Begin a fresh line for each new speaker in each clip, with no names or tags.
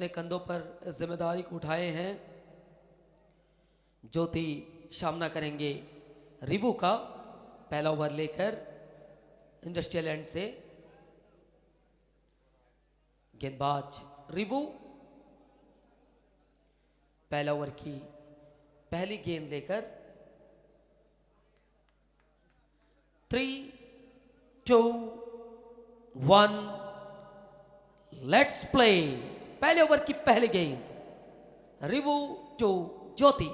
अपने कंधों पर इस जिम्मेदारी को उठाए हैं। ज्योति सामना करेंगे रिवू का। पहला ओवर लेकर इंडस्ट्रियल एंड से गेंदबाज रिवू पहला ओवर की पहली गेंद लेकर 3, 2, 1 लेट्स प्ले। पहले ओवर की पहली गेंद रिवू टू ज्योति।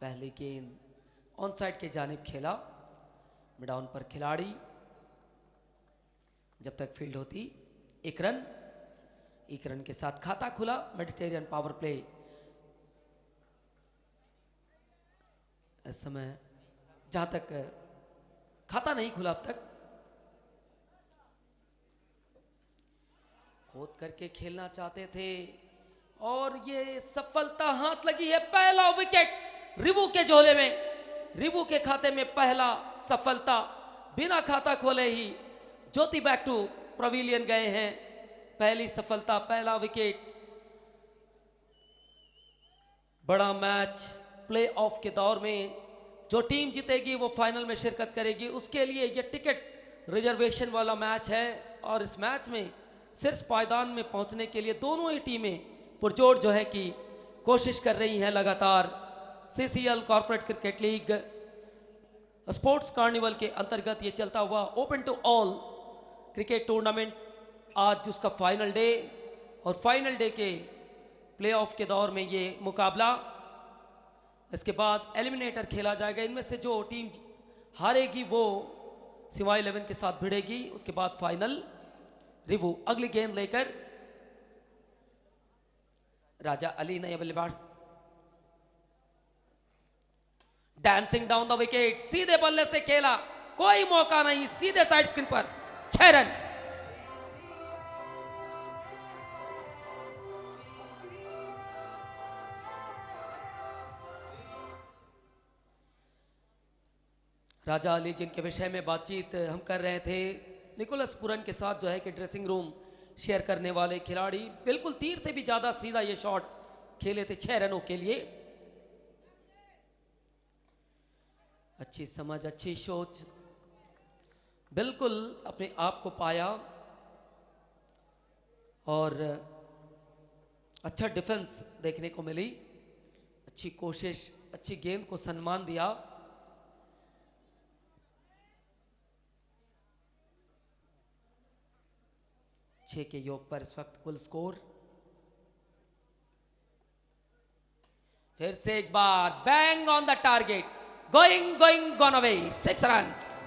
पहली गेंद ऑन साइड के जानिब खेला। मिड ऑन पर खिलाड़ी जब तक फील्ड होती 1 रन। 1 रन के साथ खाता खुला। मेडिटेरियन पावर प्ले इस समय जहां तक खाता नहीं खुला अब तक। खोद करके खेलना चाहते थे और ये सफलता हाथ लगी है। पहला विकेट रिवू के झोले में। रिवू के खाते में पहला सफलता। बिना खाता खोले ही ज्योति बैक टू पवेलियन गए हैं। पहली सफलता, पहला विकेट। बड़ा मैच प्ले ऑफ के दौर में जो टीम जीतेगी वो फाइनल में शिरकत करेगी। उसके लिए ये टिकट रिजर्वेशन वाला मैच है और इस मैच में सिर्फ पायदान में पहुंचने के लिए दोनों ही टीमें पुरजोर जो है कि कोशिश कर रही हैं लगातार। CCL corporate cricket league sports carnival के अंतर्गत ये चलता हुआ open to all cricket tournament आज उसका फाइनल डे और फाइनल डे के प्लेऑफ के दौर में ये मुकाबला। इसके बाद एलिमिनेटर खेला जाएगा। इनमें से जो टीम हारेगी वो सिवाय 11 के साथ भिड़ेगी। उसके बाद फाइनल। रिवू अगली गेंद लेकर राजा अली नए बल्लेबाज। Dancing down the wicket. सीधे बल्ले से खेला, कोई मौका नहीं। सीधे साइड स्क्रीन पर 6 रन। राजा अली जिनके विषय में बातचीत हम कर रहे थे, निकोलस पुरन के साथ जो है कि ड्रेसिंग रूम शेयर करने वाले खिलाड़ी, बिल्कुल तीर से भी ज्यादा सीधा ये शॉट खेले थे 6 रनों के लिए। अच्छी समझ, अच्छी सोच, बिल्कुल अपने आप को पाया और अच्छा डिफेंस देखने को मिली। अच्छी कोशिश, अच्छी गेंद को सम्मान दिया। छह के योग पर इस वक्त कुल स्कोर। फिर से एक बार bang on the target. Going going gone away. 6 runs.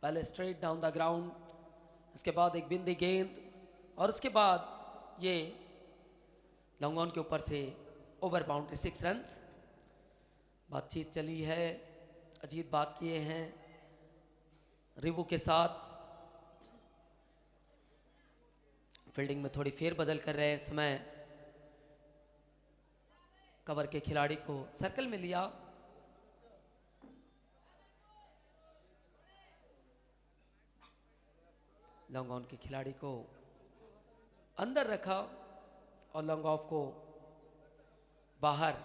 पहले स्ट्रेट डाउन द ग्राउंड, इसके बाद एक बिंदी गेंद और उसके बाद ये लॉन्ग ऑन के ऊपर से ओवर बाउंड्री 6 रन्स। बातचीत चली है, अजीत बात किए हैं रिवू के साथ। फील्डिंग में थोड़ी फेर बदल कर रहे हैं इस समय। कवर के खिलाड़ी को सर्कल में लिया। लॉन्ग ऑन के खिलाड़ी को अंदर रखा और लॉन्ग ऑफ को बाहर।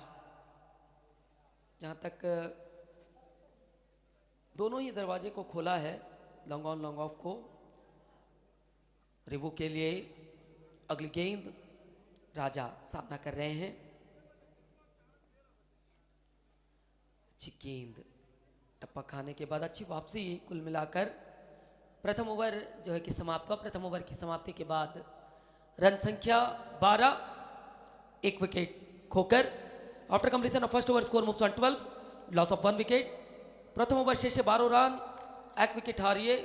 जहां तक दोनों ही दरवाजे को खोला है लॉन्ग ऑन लॉन्ग ऑफ को। रिवू के लिए अगली गेंद राजा सामना कर रहे हैं। अच्छी गेंद, टप्पा खाने के बाद अच्छी वापसी। कुल मिलाकर प्रथम ओवर जो है कि समाप्त हुआ। प्रथम ओवर की समाप्ति के बाद रन संख्या 12, 1 विकेट खोकर। After completion of first over score moves on 12, loss of 1 wicket. प्रथम ओवर शेष 12 रन, 1 विकेट हारिए।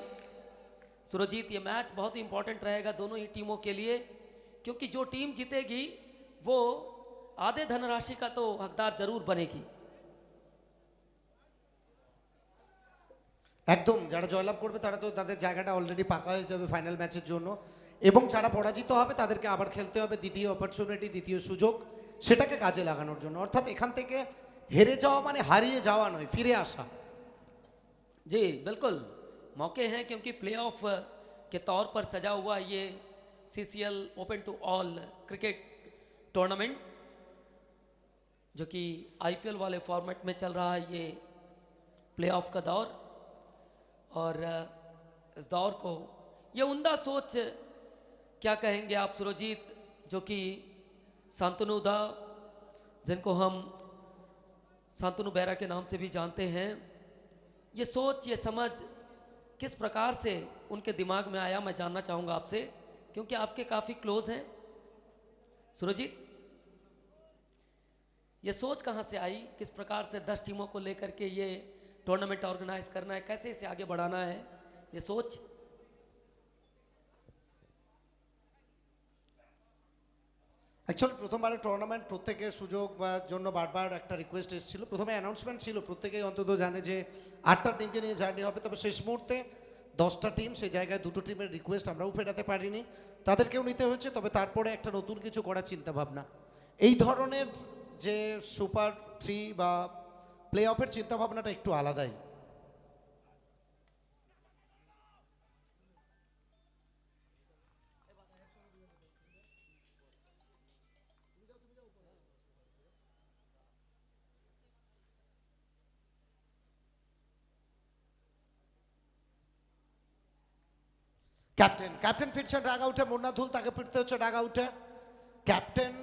सुरजीत, ये मैच बहुत ही इंपॉर्टेंट रहेगा दोनों ही टीमों के लिए, क्योंकि जो टीम जीतेगी वो आधे धनराशि का तो हकदार जरूर बनेगी।
একদম, যারা জয়লাভ করবে তারা তো তাদের জায়গাটা অলরেডি পাকা হয়ে যাবে ফাইনাল ম্যাচের জন্য, এবং যারা পরাজিত হবে তাদেরকে আবার খেলতে হবে দ্বিতীয় অপরচুনিটি, দ্বিতীয় সুযোগ, সেটাকে কাজে লাগানোর জন্য। অর্থাৎ এখান থেকে হেরে যাওয়া মানে হারিয়ে যাওয়া নয়, ফিরে আসা।
जी बिल्कुल मौके हैं, क्योंकि प्लेऑफ के तौर पर सजा हुआ ये CCL open to all cricket tournament, जो कि आईपीएल वाले फॉर्मेट में चल रहा है ये प्लेऑफ का दौर। और इस दौर को ये उम्दा सोच क्या कहेंगे आप सुरजीत, जो कि शांतनु दा, जिनको हम शांतनु बेरा के नाम से भी जानते हैं, ये सोच, ये समझ किस प्रकार से उनके दिमाग में आया, मैं जानना चाहूँगा आपसे, क्योंकि आपके काफ़ी क्लोज हैं सुरजीत। ये सोच कहाँ से आई, किस प्रकार से 10 टीमों को लेकर के ये टूर्नामेंट ऑर्गेनाइज करना है, कैसे इसे आगे बढ़ाना है, ये सोच?
অ্যাকচুয়ালি প্রথমবারের টুর্নামেন্ট, প্রত্যেকের সুযোগ বা জন্য বারবার একটা রিকোয়েস্ট এসেছিল। প্রথমে অ্যানাউন্সমেন্ট ছিল, প্রত্যেকেই অন্তত জানে যে 8টা টিমকে নিয়ে জার্নি হবে, তবে শেষ মুহূর্তে 10টা টিম, সেই জায়গায় 2টো টিমের রিকোয়েস্ট আমরাও ফেরাতে পারিনি, তাদেরকেও নিতে হয়েছে। তবে তারপরে একটা নতুন কিছু করার চিন্তাভাবনা, এই ধরনের যে সুপার 3 বা প্লে অফের চিন্তাভাবনাটা একটু আলাদাই। ক্যাপ্টেন ফিরছে ডাগ আউটে, মুন্নাধুল, তাকে ফিরতে হচ্ছে ডাগ আউটে। ক্যাপ্টেন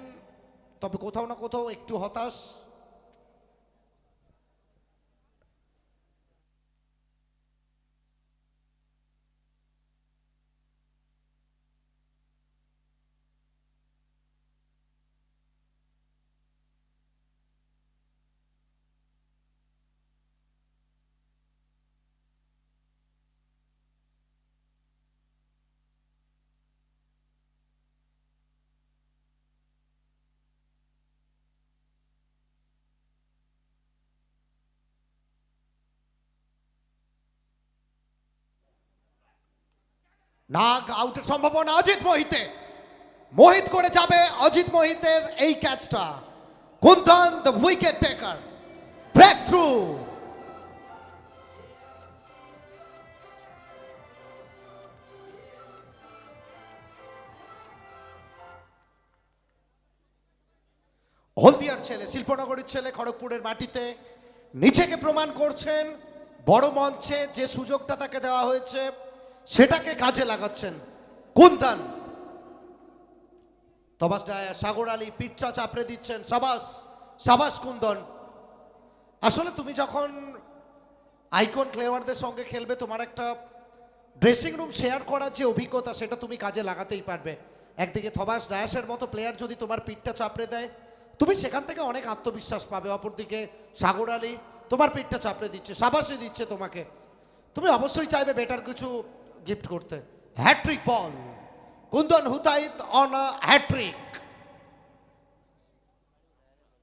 তবে কোথাও না কোথাও একটু হতাশ। নাগ আউটের সম্ভাবনা অজিত মোহিতে, মোহিত করে যাবে অজিত মোহিতের এই ক্যাচটা। Kundan the wicket taker, break through. হলদিয়ার ছেলে, শিল্পনগরীর ছেলে, খড়গপুরের মাটিতে নিজেকে প্রমাণ করছেন, বড় মঞ্চে যে সুযোগটা তাকে দেওয়া হয়েছে সেটাকে কাজে লাগাচ্ছেন কুন্দন। তবাস ডায়া, সাগর আলী পিঠটা চাপড়ে দিচ্ছেন, সাবাস সাবাস কুন্দন। আসলে তুমি যখন আইকন প্লেয়ারদের সঙ্গে খেলবে, তোমার একটা ড্রেসিং রুম শেয়ার করার যে অভিজ্ঞতা, সেটা তুমি কাজে লাগাতেই পারবে। একদিকে থমাস ডায়াসের মতো প্লেয়ার যদি তোমার পিঠটা চাপড়ে দেয়, তুমি সেখান থেকে অনেক আত্মবিশ্বাস পাবে। অপরদিকে সাগর আলী তোমার পিঠটা চাপড়ে দিচ্ছে, সাবাসই দিচ্ছে তোমাকে, তুমি অবশ্যই চাইবে বেটার কিছু গিফট করতে। হ্যাট্রিক বল, কুন্দন হুতাইত অন আ হ্যাট্রিক।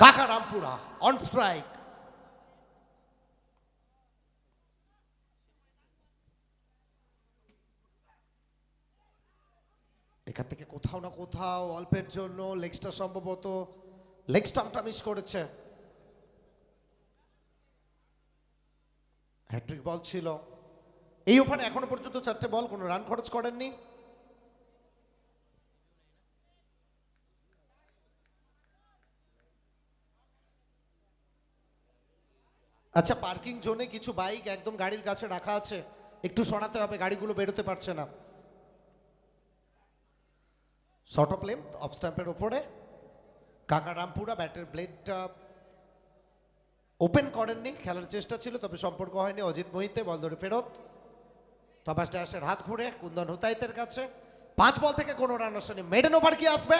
কাকা রামপুরা অন স্ট্রাইক। এখান থেকে কোথাও না কোথাও অল্পের জন্য লেগসটা, সম্ভবত লেগ স্টাম্পটা মিস করেছে। হ্যাট্রিক বল ছিল। এই ওভারে এখনো পর্যন্ত 4টে বল, কোনো রান খরচ করেননি। আচ্ছা, পার্কিং জোনে কিছু বাইক একদম গাড়ির কাছে রাখা আছে, একটু সরাতে হবে, গাড়িগুলো বেরোতে পারছে না। শর্ট অফ লেন্থ অফ স্ট্যাম্পের ওপরে কাকা রামপুরা ব্যাটের ব্লেডটা ওপেন করেননি, খেলার চেষ্টা ছিল তবে সম্পর্ক হয়নি। অজিত মোহিতে বল ধরে ফেরত, তবাস ডায়াসের হাত ঘুরে কুন্দন হুতাইতের কাছে। 5 বল থেকে কোনো রান আসেনি। মেডেন ওভার কি আসবে?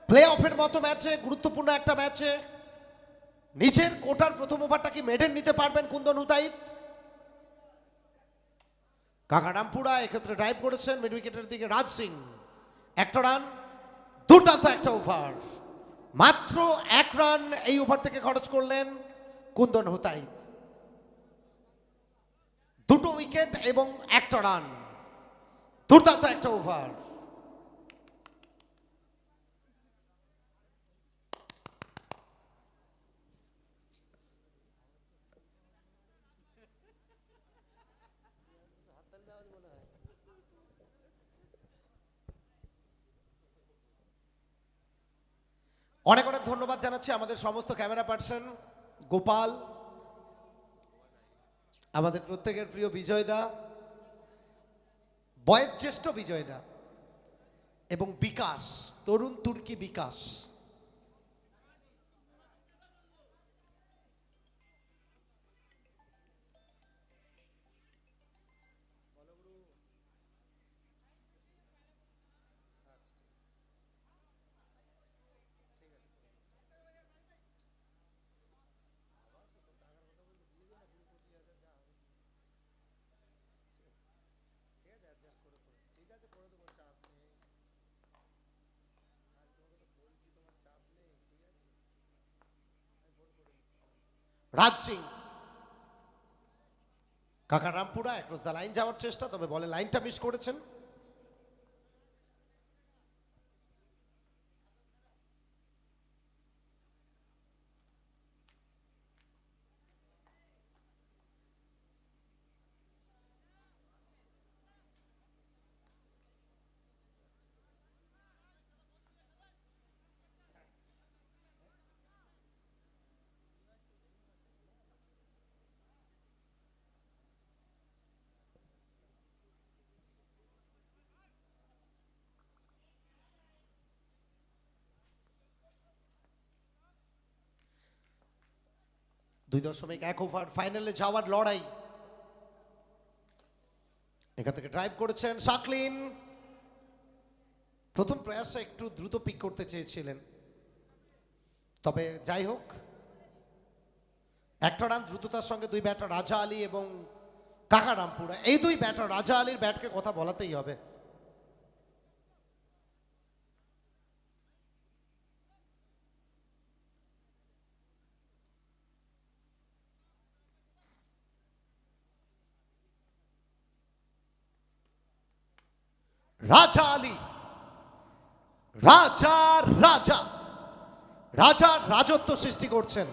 প্লে অফের মতো ম্যাচে, গুরুত্বপূর্ণ একটা ম্যাচে নিজের কোটার প্রথম ওভারটা কি মেডেন নিতে পারবেন কুন্দন হুতাইত? কাকা রামপুরা এক্ষেত্রে ড্রাইভ করেছেন মিড উইকেটের দিকে। রাজ সিং, একটা রান, দুর্দান্ত একটা ওভার, মাত্র 1 রান এই ওভার থেকে খরচ করলেন কুন্দন হুতাইত। দুটো দুটো উইকেট এবং একটা রান, দুর্দান্ত একটা ওভার। অনেক অনেক ধন্যবাদ জানাচ্ছি আমাদের সমস্ত ক্যামেরা পার্সন, গোপাল, আমাদের প্রত্যেকের প্রিয় বিজয়দা, বয়োজ্যেষ্ঠ বিজয়দা এবং বিকাশ, তরুণ তুর্কি বিকাশ। রাজ সিং, কাকা রামপুরা অ্যাক্রস দ্য লাইন যাওয়ার চেষ্টা, তবে বলে লাইনটা মিস করেছেন। দুই দশমিক এক ওভার ফাইনালে যাওয়ার লড়াই। এখান থেকে ড্রাইভ করেছেন শাকলিন, প্রথম প্রয়াসে একটু দ্রুত পিক করতে চেয়েছিলেন, তবে যাই হোক একটা রান দ্রুততার সঙ্গে দুই ব্যাটার রাজা আলী এবং কাকা রামপুরা, এই দুই ব্যাটার রাজা আলীর ব্যাটকে কথা বলাতেই হবে। রাজা আলী, রাজা রাজা রাজা রাজত্ব সৃষ্টি করছেন।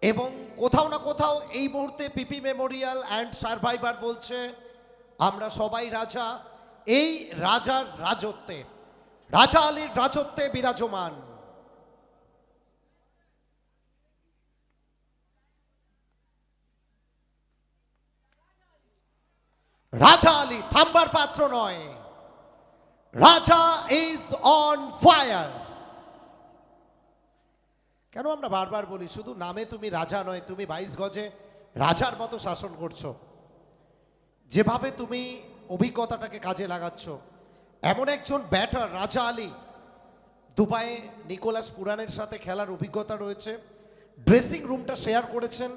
এবং কোথাও না কোথাও এই মুহূর্তে পিপি মেমোরিয়াল অ্যান্ড সার্ভাইভার বলছে আমরা সবাই রাজা, এই রাজার রাজত্বে, রাজা আলীর রাজত্বে বিরাজমান। রাজা আলী থামবার পাত্র নয়, রাজা ইজ অন ফায়ার। কেন আমরা বারবার বলি শুধু নামে তুমি রাজা নয়, তুমি 22 গজে রাজার মতো শাসন করছো, যেভাবে তুমি অভিজ্ঞতাটাকে কাজে লাগাচ্ছ। এমন একজন ব্যাটার রাজা আলী, দুবাইয়ে নিকোলাস পুরানের সাথে খেলার অভিজ্ঞতা রয়েছে, ড্রেসিং রুমটা শেয়ার করেছেন,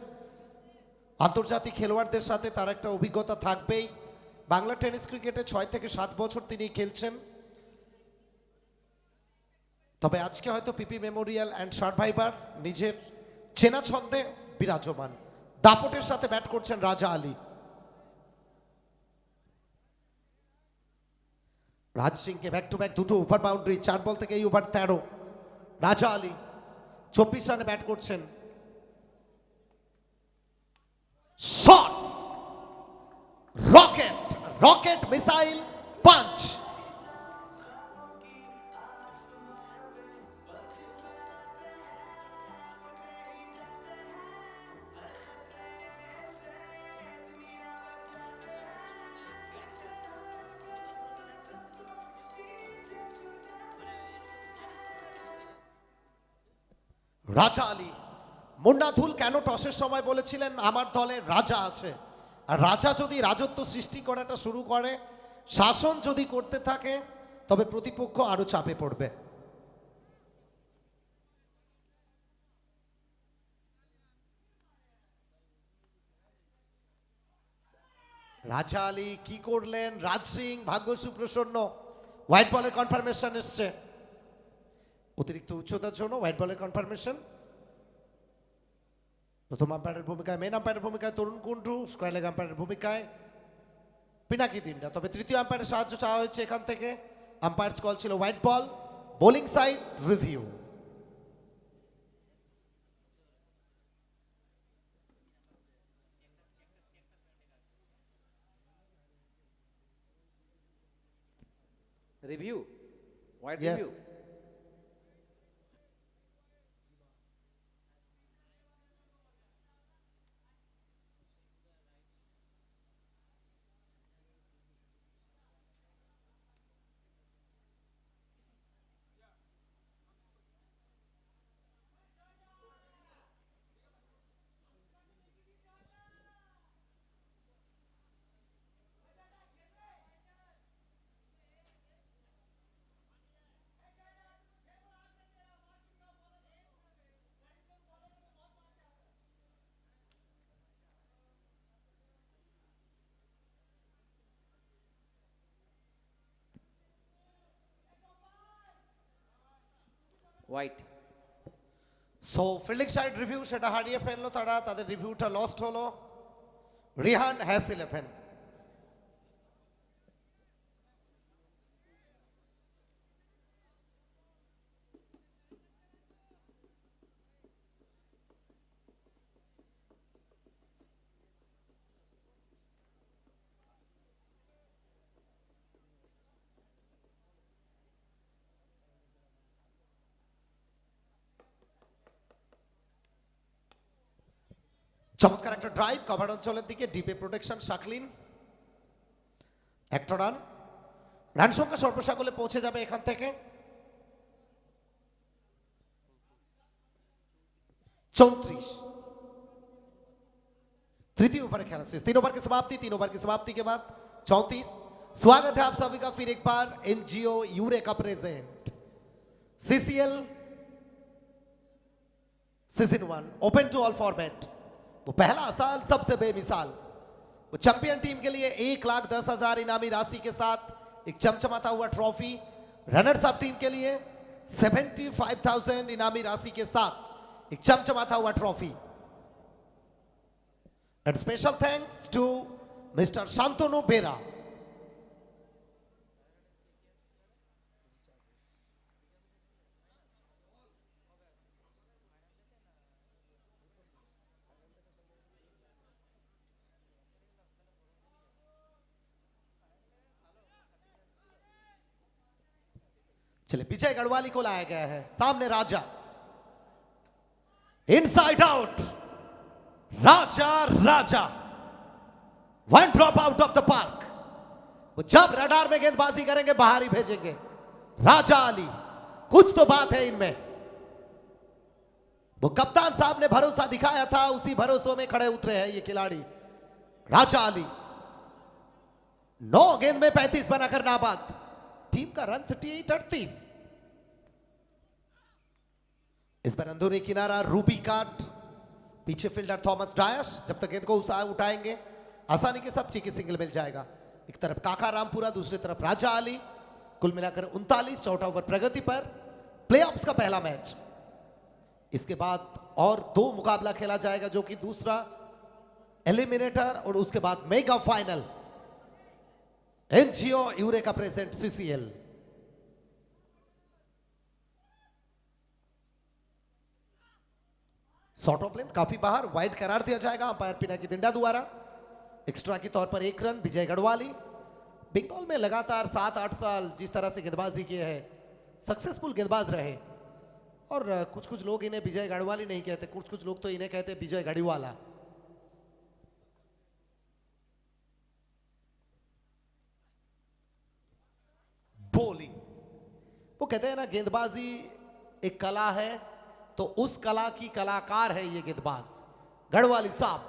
আন্তর্জাতিক খেলোয়াড়দের সাথে তার একটা অভিজ্ঞতা থাকবেই। বাংলা টেনিস ক্রিকেটে 6 থেকে 7 বছর তিনি খেলছেন। তবে আজকে হয়তো পিপি মেমোরিয়াল অ্যান্ড সার্ভাইভার নিজের চেনা ছন্দে বিরাজমান। দাপটের সাথে ব্যাট করছেন রাজা আলী। রাজ সিংকে ব্যাক টু ব্যাক দুটো ওভার বাউন্ডারি, 4 বল থেকে এই ওভার 13। রাজা আলী 24 রানে ব্যাট করছেন। Shot, rocket, rocket missile punch. রাজা আলী, মুন্নাধুল কেন টসের সময় বলেছিলেন আমার দলে রাজা আছে, আর রাজা যদি রাজত্ব সৃষ্টি করাটা শুরু করে, শাসন যদি করতে থাকে, তবে প্রতিপক্ষ আরো চাপে পড়বে। রাজা আলী কি করলেন, রাজ সিং ভাগ্য সুপ্রসন্ন, হোয়াইট বলের কনফার্মেশন এসছে। অতিরিক্ত উচ্চতার জন্য হোয়াইট বলের কনফার্মেশন। প্রথম আম্পায়ারের ভূমিকায় মেন আম্পায়ারের ভূমিকায় তরুণ কুন্ডু, স্কয়ার লেগ আম্পায়ারের ভূমিকায় পিনাকি দিন্ডা। তবে তৃতীয় আম্পায়ারের সাহায্য চাওয়া হয়েছে এখান থেকে। আম্পায়ার্স কল ছিল white ball. Bowling side review.
Review. Wide
Yes.
review. White.
So fielding side review সেটা হারিয়ে ফেললো তারা, তাদের রিভিউটা লস্ট হলো। রিহান হ্যাস 11। চমৎকার একটা ড্রাইভ কভার অঞ্চলের দিকে, ডিপে প্রোটেকশন শাকলিন। একটা রান, রান সংখ্যা সর্বসাকলে পৌঁছে যাবে এখান থেকে 34। तृतीय ओवर खेला शेष, 3 ओवर की समाप्ति। 3 ओवर की समाप्ति के बाद 34। स्वागत है आप सभी का फिर एक बार NGO Eureka present CCL season 1 open to all format. वो पहला साल सबसे बेमिसाल। वो चैंपियन टीम के लिए 1,10,000 इनामी राशि के साथ एक चमचमाता हुआ ट्रॉफी, रनर्स अप टीम के लिए 75,000 इनामी राशि के साथ एक चमचमाता हुआ trophy. And special thanks to mister Shantanu Bera. चलिए विजय गढ़वाली को लाया गया है सामने। Raja inside out, Raja Raja one drop out of the park. वो जब रडार में गेंदबाजी करेंगे बाहर ही भेजेंगे। राजा अली, कुछ तो बात है इनमें। वो कप्तान साहब ने भरोसा दिखाया था, उसी भरोसों में खड़े उतरे हैं ये खिलाड़ी। राजा अली 9 गेंद में 35 बनाकर नाबाद। टीम का रन 38। इस पर अंदरूनी किनारा रूबी काट, पीछे फील्डर थॉमस डायश। जब तक गेंद को उठाएंगे आसानी के साथ चीकी सिंगल मिल जाएगा। एक तरफ काका रामपुरा, दूसरी तरफ राजा अली। कुल मिलाकर 39। चौथा ओवर प्रगति पर। प्लेऑफ्स का पहला मैच, इसके बाद और 2 मुकाबला खेला जाएगा, जो कि दूसरा एलिमिनेटर और उसके बाद mega final. NGO Eureka present CCL. Short of length काफी बाहर, वाइड करार दिया जाएगा अंपायर पिनाकी दिंडा द्वारा। एक्स्ट्रा के तौर पर 1 रन विजय गढ़वाली। बिग बॉल में लगातार 7-8 साल जिस तरह से गेंदबाजी किए है, सक्सेसफुल गेंदबाज रहे। और कुछ लोग इन्हें विजय गढ़वाली नहीं कहते, कुछ लोग तो इन्हें कहते विजय गढ़ीवाला। बॉलिंग, वो कहते हैं ना गेंदबाजी एक कला है, तो उस कला की कलाकार है ये गेंदबाज गढ़वाली साहब।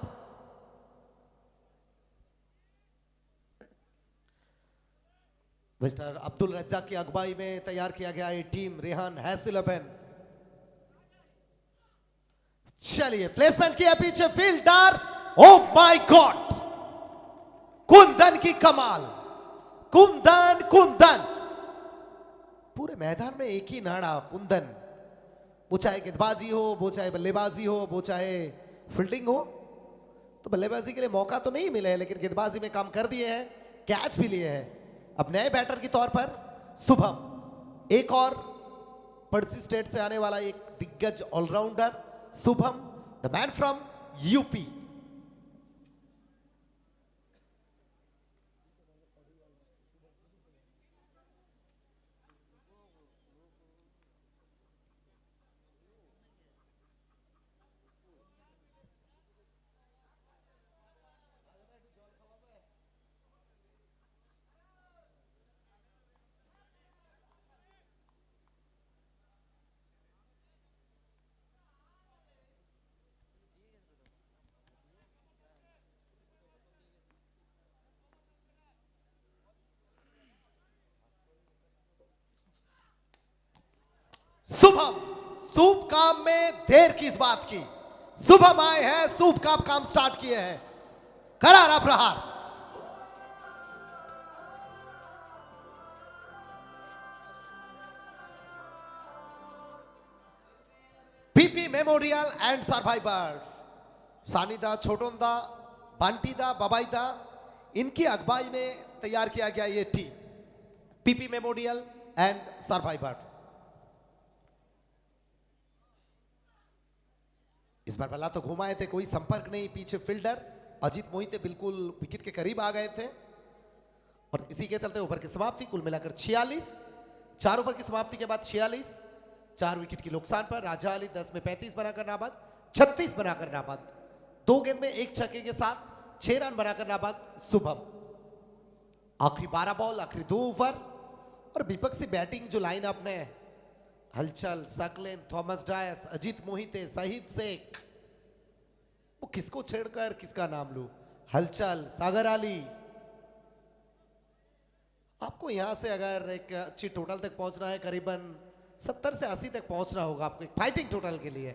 मिस्टर अब्दुल रज्जाक की अगुवाई में तैयार किया गया ये टीम। रेहान हैस 11। चलिए प्लेसमेंट किया पीछे fielder. Oh my God, Kundan की कमाल। कुंदन पूरे मैदान में एक ही नाड़ा कुंदन, वो चाहे गेंदबाजी हो, वो चाहे बल्लेबाजी हो, वो चाहे फील्डिंग हो। तो बल्लेबाजी के लिए मौका तो नहीं मिला है, लेकिन गेंदबाजी में काम कर दिए हैं, कैच भी लिए हैं। अब नए बैटर के तौर पर शुभम, एक और पड़ोसी स्टेट से आने वाला एक दिग्गज allrounder Shubham, the man from UP. Shubham, शुभ काम में देर किस बात की। शुभम आए हैं, शुभ काम स्टार्ट किए हैं। करारा प्रहार, पीपी मेमोरियल एंड सर्वाइवर, सानिदा, छोटोंदा, बांटीदा, बबाईदा, इनकी अगुवाई में तैयार किया गया ये team PP memorial and survivor. इस बार बल्ला तो घुमाए थे, कोई संपर्क नहीं। पीछे फील्डर अजीत मोहिते बिल्कुल विकेट के करीब आ गए थे और इसी के चलते ओवर की समाप्ति। कुल मिलाकर 46, 4 ओवर की समाप्ति के बाद 46, 4 विकेट की नुकसान पर राजा अली 10 में 35 बनाकर नाबाद, 36 बनाकर नाबाद, 2 गेंद में 1 छक्के के साथ 6 रन बनाकर नाबाद शुभम। आखिरी 12 बॉल, आखिरी 2 ओवर और विपक्षी बैटिंग जो लाइन अप ने हलचल, सकलेन, थॉमस डायस, अजीत मोहिते, शहीद शेख, वो किसको छेड़कर किसका नाम लूं। हलचल, सागर अली। आपको यहां से अगर एक अच्छी टोटल तक पहुंचना है, करीबन 70 से 80 तक पहुंचना होगा आपको एक फाइटिंग टोटल के लिए।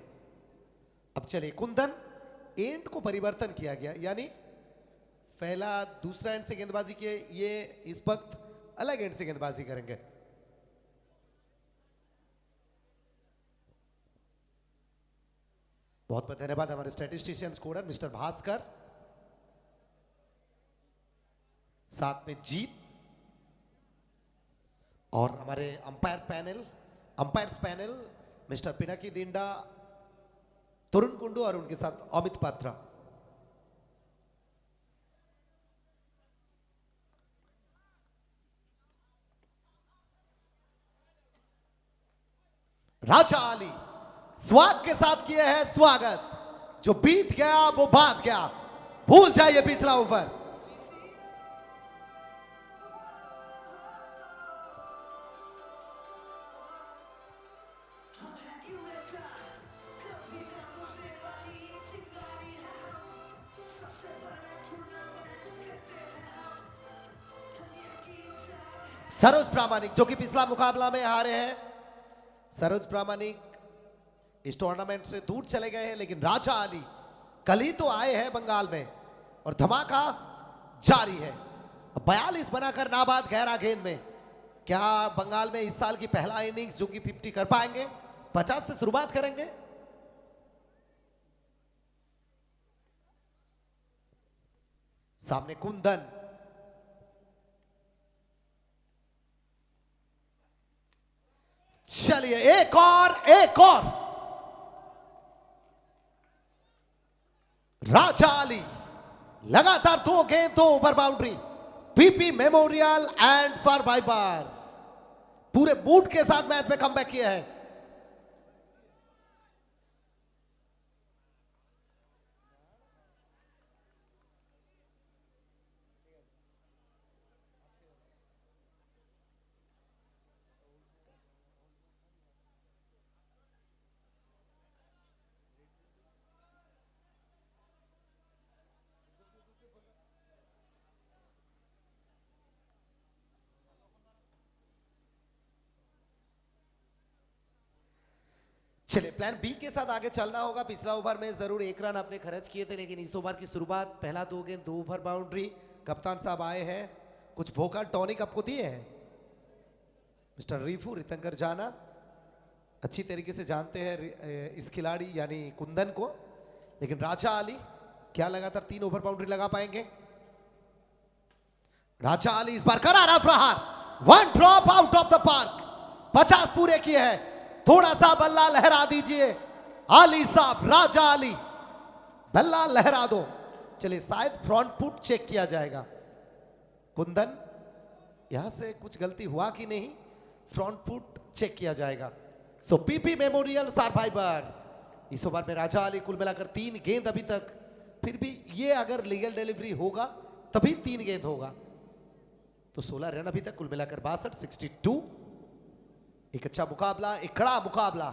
अब चलिए, कुंदन एंड को परिवर्तन किया गया, यानी पहला दूसरा एंड से गेंदबाजी किए, ये इस वक्त अलग एंड से गेंदबाजी करेंगे। बहुत बहुत धन्यवाद हमारे स्टैटिस्टिशियन स्कोरर मिस्टर भास्कर, साथ में जीत और हमारे अंपायर्स पैनल मिस्टर पिनाकी दिंडा, तरुण कुंडू और उनके साथ अमित पात्रा। राजा अली स्वाग के साथ किए हैं स्वागत। जो बीत गया वो बात गया, भूल जाइए पिछला ओवर। सरोज प्रामाणिक जो कि पिछला मुकाबला में हारे हैं, सरोज प्रामाणिक इस टूर्नामेंट से दूर चले गए हैं, लेकिन राजा अली कल ही तो आए हैं बंगाल में और धमाका जारी है। 42 बनाकर नाबाद गहरा गेंद में। क्या बंगाल में इस साल की पहला इनिंग्स जो कि 50 कर पाएंगे? 50 से शुरुआत करेंगे। सामने कुंदन, चलिए एक और राजा अली लगातार 2 गेंद 2 over boundary. PP memorial and survivor पूरे बूट के साथ मैच में कमबैक किया है। चलिए, प्लान बी के साथ आगे चलना होगा। पिछला ओवर में जरूर 1 रन अपने खर्च किए थे, लेकिन इस ओवर की शुरुआत पहला 2 गेंद 2 ओवर बाउंड्री। कप्तान साहब आए हैं, कुछ भोका टॉनिक आपको दिए हैं। मिस्टर रीफू रितंकर जाना अच्छी तरीके से जानते हैं इस खिलाड़ी यानी कुंदन को, लेकिन राजा अली क्या लगातार 3 ओवर बाउंड्री लगा पाएंगे? राजा अली इस बार करारा प्रहार, 1 drop out of the park, 50 पूरे किए हैं। थोड़ा सा बल्ला लहरा दीजिए अली साहब, राजा अली बल्ला लहरा दो। चलिए शायद फ्रंट फुट चेक किया जाएगा। कुंदन यहां से कुछ गलती हुआ कि नहीं, फ्रंट फुट चेक किया जाएगा। सो पीपी मेमोरियल सर्वाइवर इस ओवर में राजा अली कुल मिलाकर 3 गेंद अभी तक, फिर भी ये अगर लीगल डिलीवरी होगा तभी 3 गेंद होगा, तो 16 रन अभी तक कुल मिलाकर 62 62। एक अच्छा मुकाबला, एक कड़ा मुकाबला,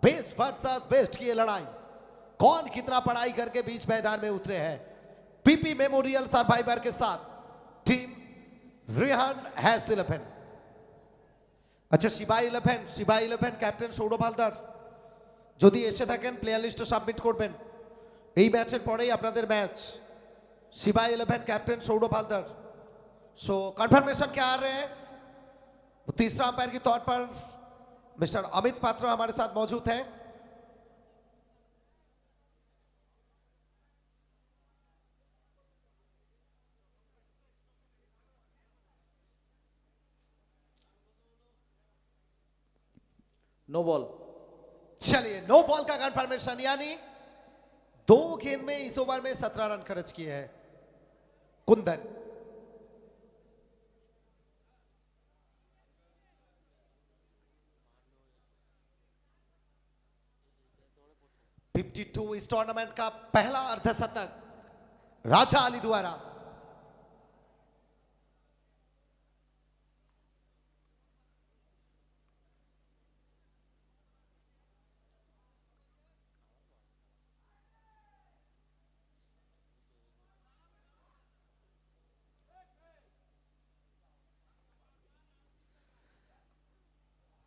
बेस्ट वर्सेस बेस्ट की ये लड़ाई, कौन कितना पढ़ाई करके बीच मैदान में उतरे हैं। पीपी मेमोरियल सर्वाइवर के साथ टीम रिहान हैस 11। আচ্ছা শিবা 11 ক্যাপ্টেন সৌরভ হালদার যদি এসে থাকেন প্লেয়ার লিস্টে সাবমিট করবেন, এই ম্যাচের পরেই আপনাদের ম্যাচ। শিবা 11 कैप्टन सौरभ हालदार। सो कंफर्मेशन क्या आ रहे हैं? तीसरा अंपायर के तौर पर मिस्टर अमित पात्रा हमारे साथ मौजूद हैं।
No ball.
चलिए नो बॉल का कंफर्मेशन, यानी 2 गेंद में इस ओवर में 17 रन खर्च किए हैं कुंदन। (52) इस टूर्नामेंट का पहला अर्धशतक राजा अली द्वारा।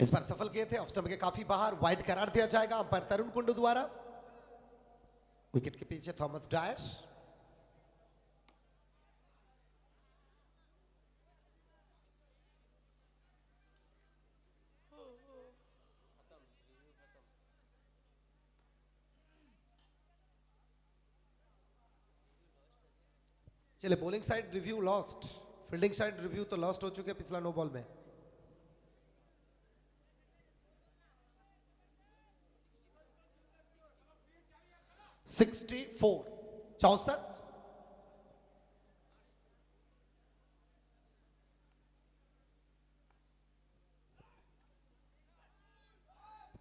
इस बार सफल किए थे, ऑफ स्टंप के काफी बाहर, वाइड करार दिया जाएगा अंपायर तरुण कुंडू द्वारा। विकेट के पीछे थॉमस डायस। चलिए bowling side review lost, fielding side review तो लॉस्ट हो चुके पिछला नो बॉल में। चौसठ।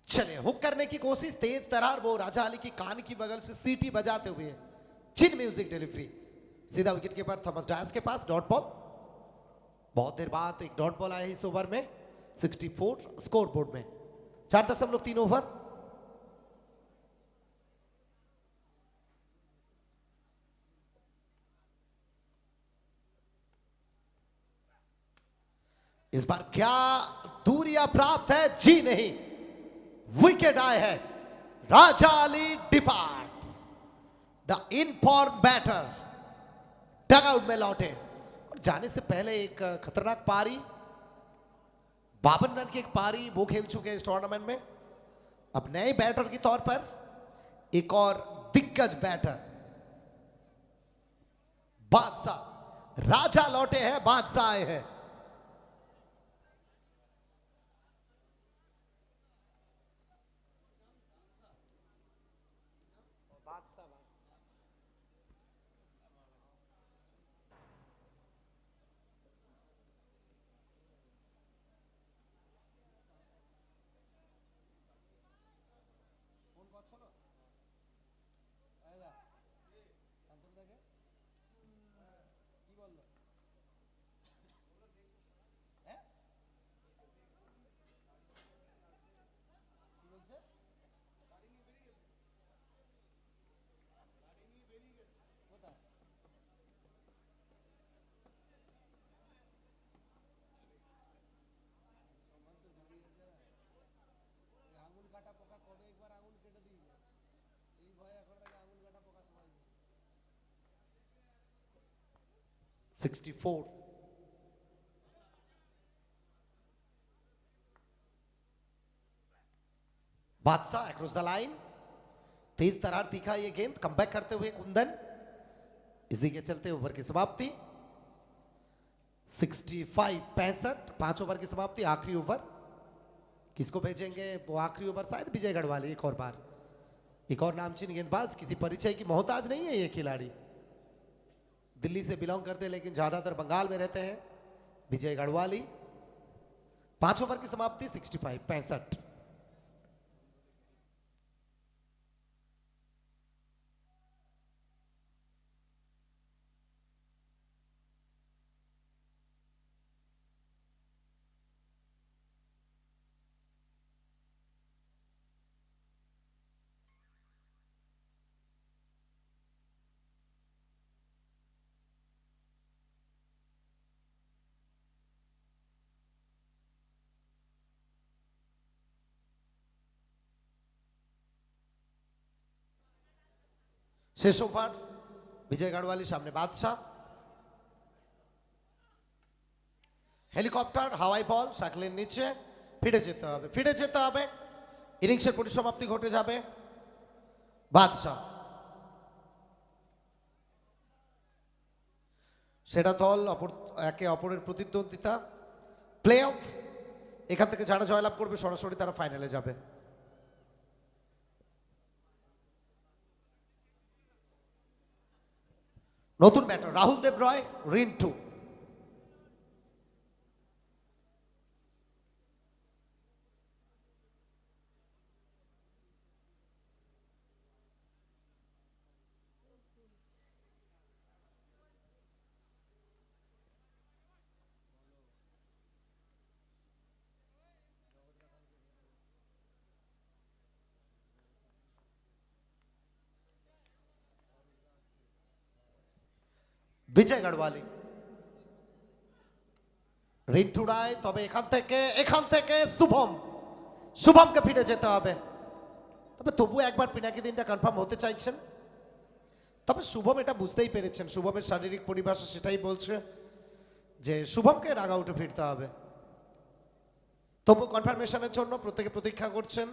चलिए हुक करने की कोशिश, तेज तरार, वो राजा अली की कान की बगल से सीटी बजाते हुए चिन म्यूजिक डिलीवरी, सीधा विकेट कीपर थॉमस डायस के पास, डॉट बॉल। बहुत देर बाद एक डॉट बॉल आया इस ओवर में। 64 स्कोर बोर्ड में, 4.3 ओवर। इस बार क्या दूरियां प्राप्त है? जी नहीं, विकेट आए हैं। Raja Ali departs, the in form batter dugout में लौटे और जाने से पहले एक खतरनाक पारी, 52 रन की एक पारी वो खेल चुके हैं इस टूर्नामेंट में। अब नए बैटर के तौर पर एक और दिग्गज बैटर बादशाह, राजा लौटे हैं, बादशाह आए हैं। কাটা পোকা কবে একবার আঙুল কেটে দিয়েছে, এই ভয়ে এখন থেকে আঙুল কাটা পোকা সময় 64 बादशाह अक्रॉस द लाइन, तेज तरार तीखा ये गेंद, कमबैक करते हुए कुंदन, इसी के चलते ओवर की समाप्ति 65-65, 5 ओवर की समाप्ति। आखिरी ओवर किसको भेजेंगे? वो आखिरी ओवर शायद विजय गढ़वाल। एक और बार एक और नामचीन गेंदबाज, किसी परिचय की मोहताज नहीं है ये खिलाड़ी, दिल्ली से बिलोंग करते हैं लेकिन ज्यादातर बंगाल में रहते हैं, विजय गढ़वाली। 5 ओवर की समाप्ति 65-65। শেষ ওভার, বিজয় গড়ওয়ালি সামনে বাদশাহ, হেলিকপ্টার হাওয়াই বল সাকলের নিচে, ফিরে যেতে হবে, ফিরে যেতে হবে, ইনিংসের পরিসমাপ্তি ঘটে যাবে। বাদশাহ সেটা দল একে অপরের প্রতিদ্বন্দ্বিতা, প্লে অফ, এখান থেকে যারা জয়লাভ করবে সরাসরি তারা ফাইনালে যাবে। নতুন ব্যাটার রাহুল দেব রয়, রিন্টু। विजय गढ़वाली, রিন্টু রায়, তবে এখান থেকে শুভম, শুভমকে ফিরে যেতে হবে। তবে তবু একবার পিনাকি দিনটা কনফার্ম হতে চাইছেন, তবে শুভম এটা বুঝতেই পেরেছেন, শুভমের শারীরিক পরিভাষা সেটাই বলছে যে শুভমকে রাগ আউটে ফিরতে হবে। তবু কনফার্মেশনের জন্য প্রত্যেকে প্রতীক্ষা করছেন।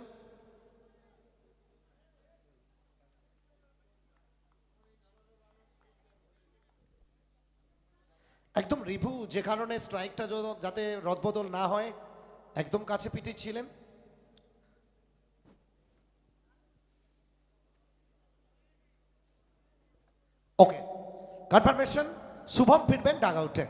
একদম রিভু যে কারণে স্ট্রাইকটা যাতে রদবদল না হয় একদম কাছে পিঠে ছিলেন। ওকে, কনফার্মেশন, শুভম ফিরবেন ডাগ আউটে।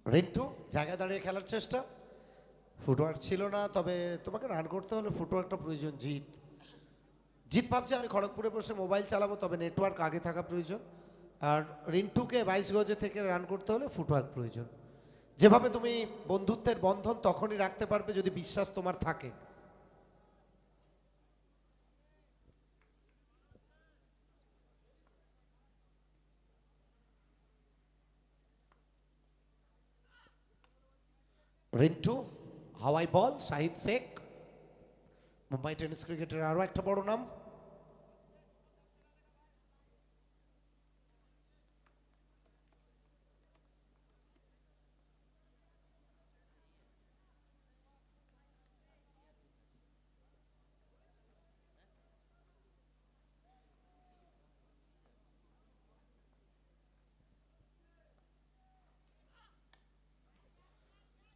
রিন্টু জায়গায় দাঁড়িয়ে খেলার চেষ্টা, ফুটওয়ার্ক ছিল না, তবে তোমাকে রান করতে হলে ফুটওয়ার্কটা প্রয়োজন। জিত ভাবছে আমি খড়গপুরে বসে মোবাইল চালাবো, তবে নেটওয়ার্ক আগে থাকা প্রয়োজন। আর রিন্টুকে 22 গজে থেকে রান করতে হলে ফুটওয়ার্ক প্রয়োজন। যেভাবে তুমি বন্ধুত্বের বন্ধন তখনই রাখতে পারবে যদি বিশ্বাস তোমার থাকে। রিন্টু, হাওয়াই বল, শাহিদ শেখ, মুম্বাই টেনিস ক্রিকেটের আরো একটা বড় নাম।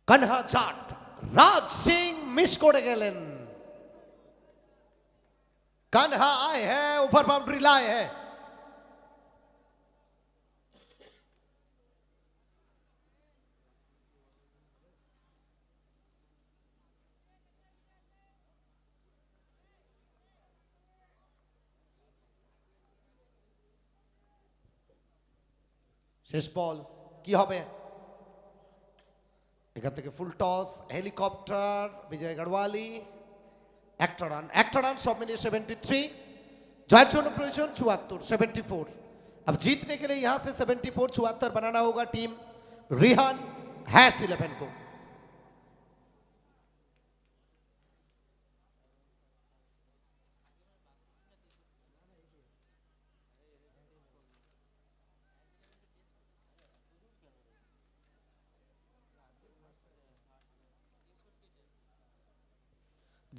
কানহা জাট, রাজ সিং মিস করে গেলেন। कान्हा आए हैं, ऊपर बाउंड्री लाए हैं। शेष बॉल কি হবে? এখান থেকে ফুল টস, হেলিকপ্টার, বিজয় গড়ওয়ালি, একটা রান সব मिलिए 73। जॉय जॉन प्रयोजन 74, 74। अब जीतने के लिए यहां से 74 74 बनाना होगा टीम रिहान हैस 11 को।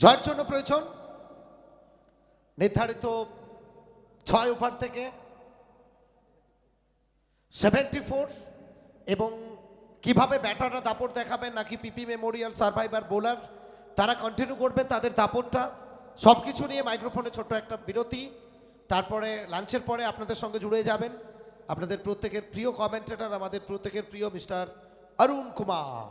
জয়ের জন্য প্রয়োজন নির্ধারিত 6 ওভার থেকে 74। এবং কিভাবে ব্যাটাররা দাপট দেখাবেন নাকি পিপি মেমোরিয়াল সার্ভাইভার বোলার তারা কন্টিনিউ করবেন তাদের দাপটটা, সব কিছু নিয়ে মাইক্রোফোনে ছোট্ট একটা বিরতি, তারপরে লাঞ্চের পরে আপনাদের সঙ্গে জুড়ে যাবেন আপনাদের প্রত্যেকের প্রিয় কমেন্টেটর, আমাদের প্রত্যেকের প্রিয় মিস্টার অরুণ কুমার।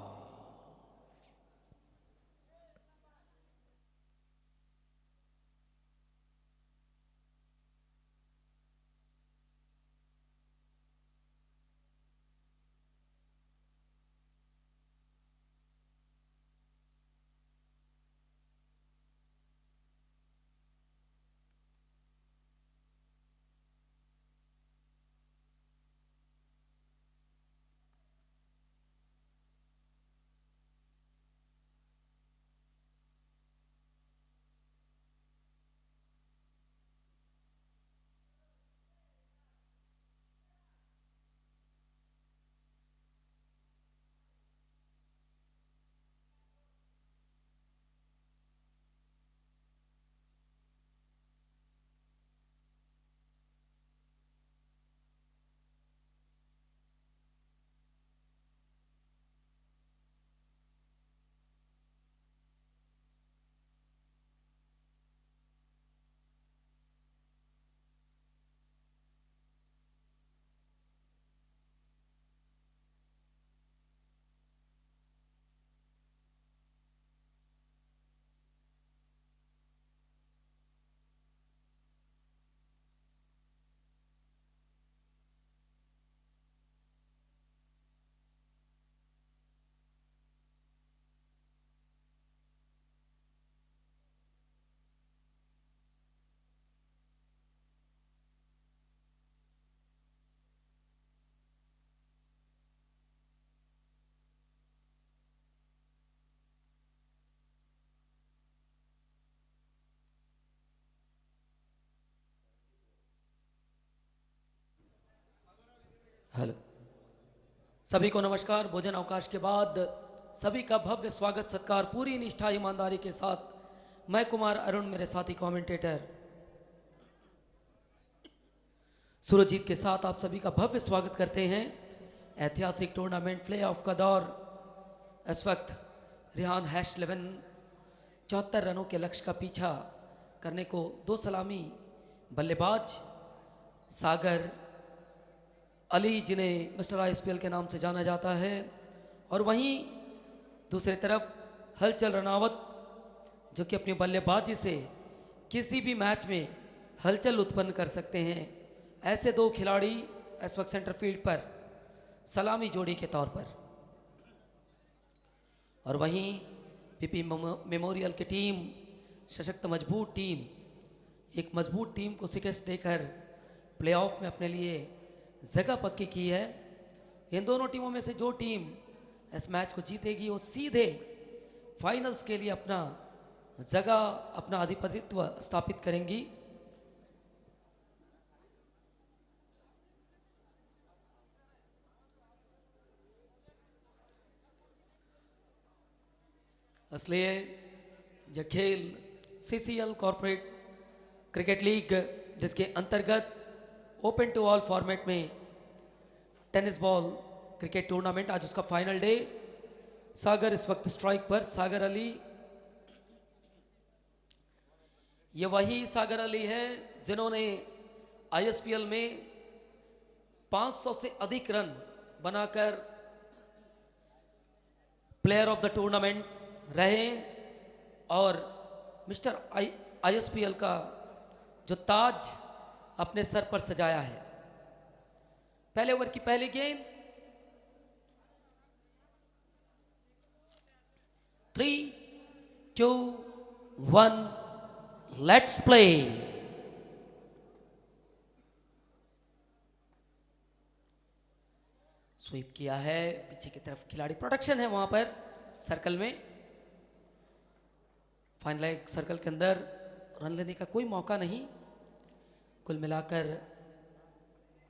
हेलो सभी को नमस्कार। भोजन अवकाश के बाद सभी का भव्य स्वागत सत्कार पूरी निष्ठा ईमानदारी के साथ मैं कुमार अरुण, मेरे साथी कमेंटेटर सुरजीत के साथ आप सभी का भव्य स्वागत करते हैं। ऐतिहासिक टूर्नामेंट प्ले ऑफ का दौर इस वक्त रिहान हैश 11 74 रनों के लक्ष्य का पीछा करने को दो सलामी बल्लेबाज सागर अली जिन्हें मिस्टर आईएसपीएल के नाम से जाना जाता है, और वहीं दूसरी तरफ हलचल रनावत जो कि अपनी बल्लेबाजी से किसी भी मैच में हलचल उत्पन्न कर सकते हैं। ऐसे दो खिलाड़ी इस वक्त सेंटर फील्ड पर सलामी जोड़ी के तौर पर। और वहीं पीपी मेमोरियल की टीम सशक्त मजबूत टीम, एक मजबूत टीम को शिकस्त देकर प्लेऑफ में अपने लिए जगह पक्की की है। इन दोनों टीमों में से जो टीम इस मैच को जीतेगी वो सीधे फाइनल्स के लिए अपना जगह, अपना आधिपत्य स्थापित करेंगी। इसलिए यह खेल सीसीएल कॉर्पोरेट क्रिकेट लीग जिसके अंतर्गत ओपन टू ऑल फॉर्मेट में टेनिस बॉल क्रिकेट टूर्नामेंट, आज उसका फाइनल डे। सागर इस वक्त स्ट्राइक पर, सागर अली, ये वही सागर अली हैं जिन्होंने आईएसपीएल में 500 से अधिक रन बनाकर प्लेयर ऑफ द टूर्नामेंट रहे और मिस्टर आईएसपीएल का जो ताज अपने सर पर सजाया है। पहले ओवर की पहली गेंद 3, 2, 1, लेट्स प्ले। स्वीप किया है, पीछे की तरफ खिलाड़ी प्रोटेक्शन है वहां पर सर्कल में। फाइनल लेग सर्कल के अंदर रन लेने का कोई मौका नहीं। कुल मिलाकर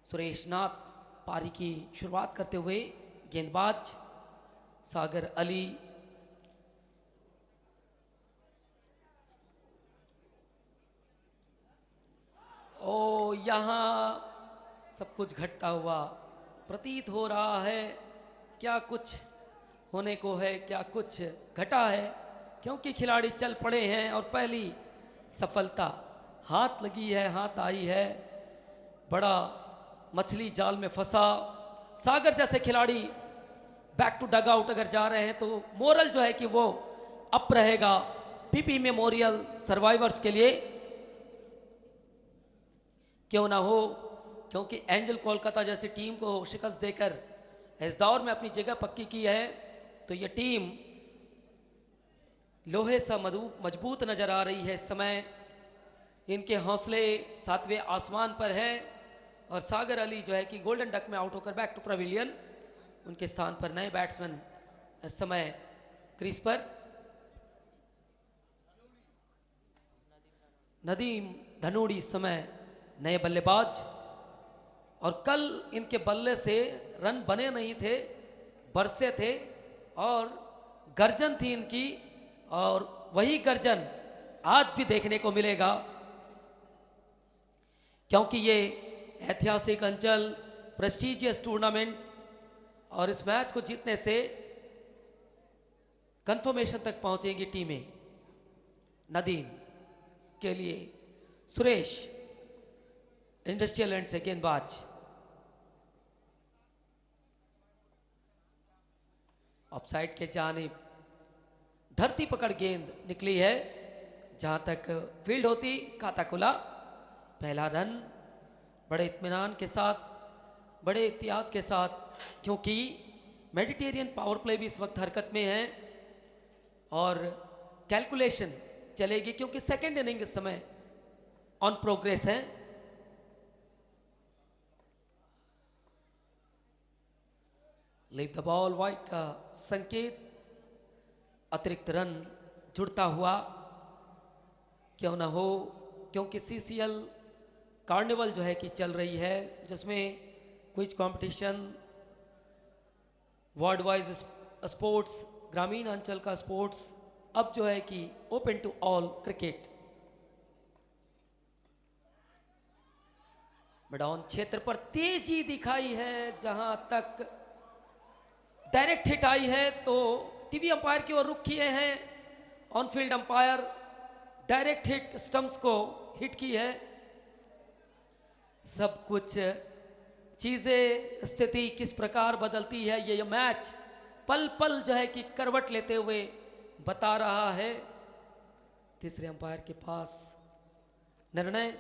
सुरेश नाथ पारी की शुरुआत करते हुए गेंदबाज सागर अली ओ यहाँ सब कुछ घटता हुआ प्रतीत हो रहा है। क्या कुछ होने को है, क्या कुछ घटा है, क्योंकि खिलाड़ी चल पड़े हैं और पहली सफलता हाथ लगी है, हाथ आई है। बड़ा मछली जाल में फंसा सागर जैसे खिलाड़ी बैक टू डग आउट अगर जा रहे हैं तो मोरल जो है कि वो अप रहेगा पीपी मेमोरियल सर्वाइवर्स के लिए। क्यों ना हो, क्योंकि एंजल कोलकाता जैसी टीम को शिकस्त देकर इस दौर में अपनी जगह पक्की की है, तो ये टीम लोहे सा मजबूत नजर आ रही है इस समय। इनके हौसले 7वें आसमान पर है और सागर अली जो है कि गोल्डन डक में आउट होकर बैक टू पवेलियन। उनके स्थान पर नए बैट्समैन इस समय क्रीज पर। नदीम धनोड़ी इस समय नए बल्लेबाज, और कल इनके बल्ले से रन बने नहीं थे, बरसे थे और गर्जन थी इनकी, और वही गर्जन आज भी देखने को मिलेगा, क्योंकि ये ऐतिहासिक अंचल प्रेस्टीजियस टूर्नामेंट और इस मैच को जीतने से कंफर्मेशन तक पहुंचेंगी टीमें। नदीम के लिए सुरेश इंडस्ट्रियल लैंड से गेंदबाज, ऑफसाइड के जानिब धरती पकड़ गेंद निकली है, जहां तक फील्ड होती खाता खुला। पहला रन बड़े इत्मीनान के साथ, बड़े एहतियात के साथ, क्योंकि मेडिटेरियन पावर प्ले भी इस वक्त हरकत में है और कैलकुलेशन चलेगी, क्योंकि सेकेंड इनिंग इस समय ऑन प्रोग्रेस है। लीव द बॉल वाइड का संकेत, अतिरिक्त रन जुड़ता हुआ क्यों ना हो, क्योंकि सीसीएल कार्निवल जो है कि चल रही है, जिसमें quiz competition, world wise sports, ग्रामीण अंचल का स्पोर्ट्स, अब जो है कि ओपन टू ऑल क्रिकेट। मैदान क्षेत्र पर तेजी दिखाई है, जहां तक डायरेक्ट हिट आई है तो टीवी अंपायर की ओर रुख किए हैं। On field umpire direct hit stumps को हिट की है। सब कुछ चीजें, स्थिति किस प्रकार बदलती है, ये मैच पल पल जो है कि करवट लेते हुए बता रहा है। तीसरे अंपायर के पास निर्णय,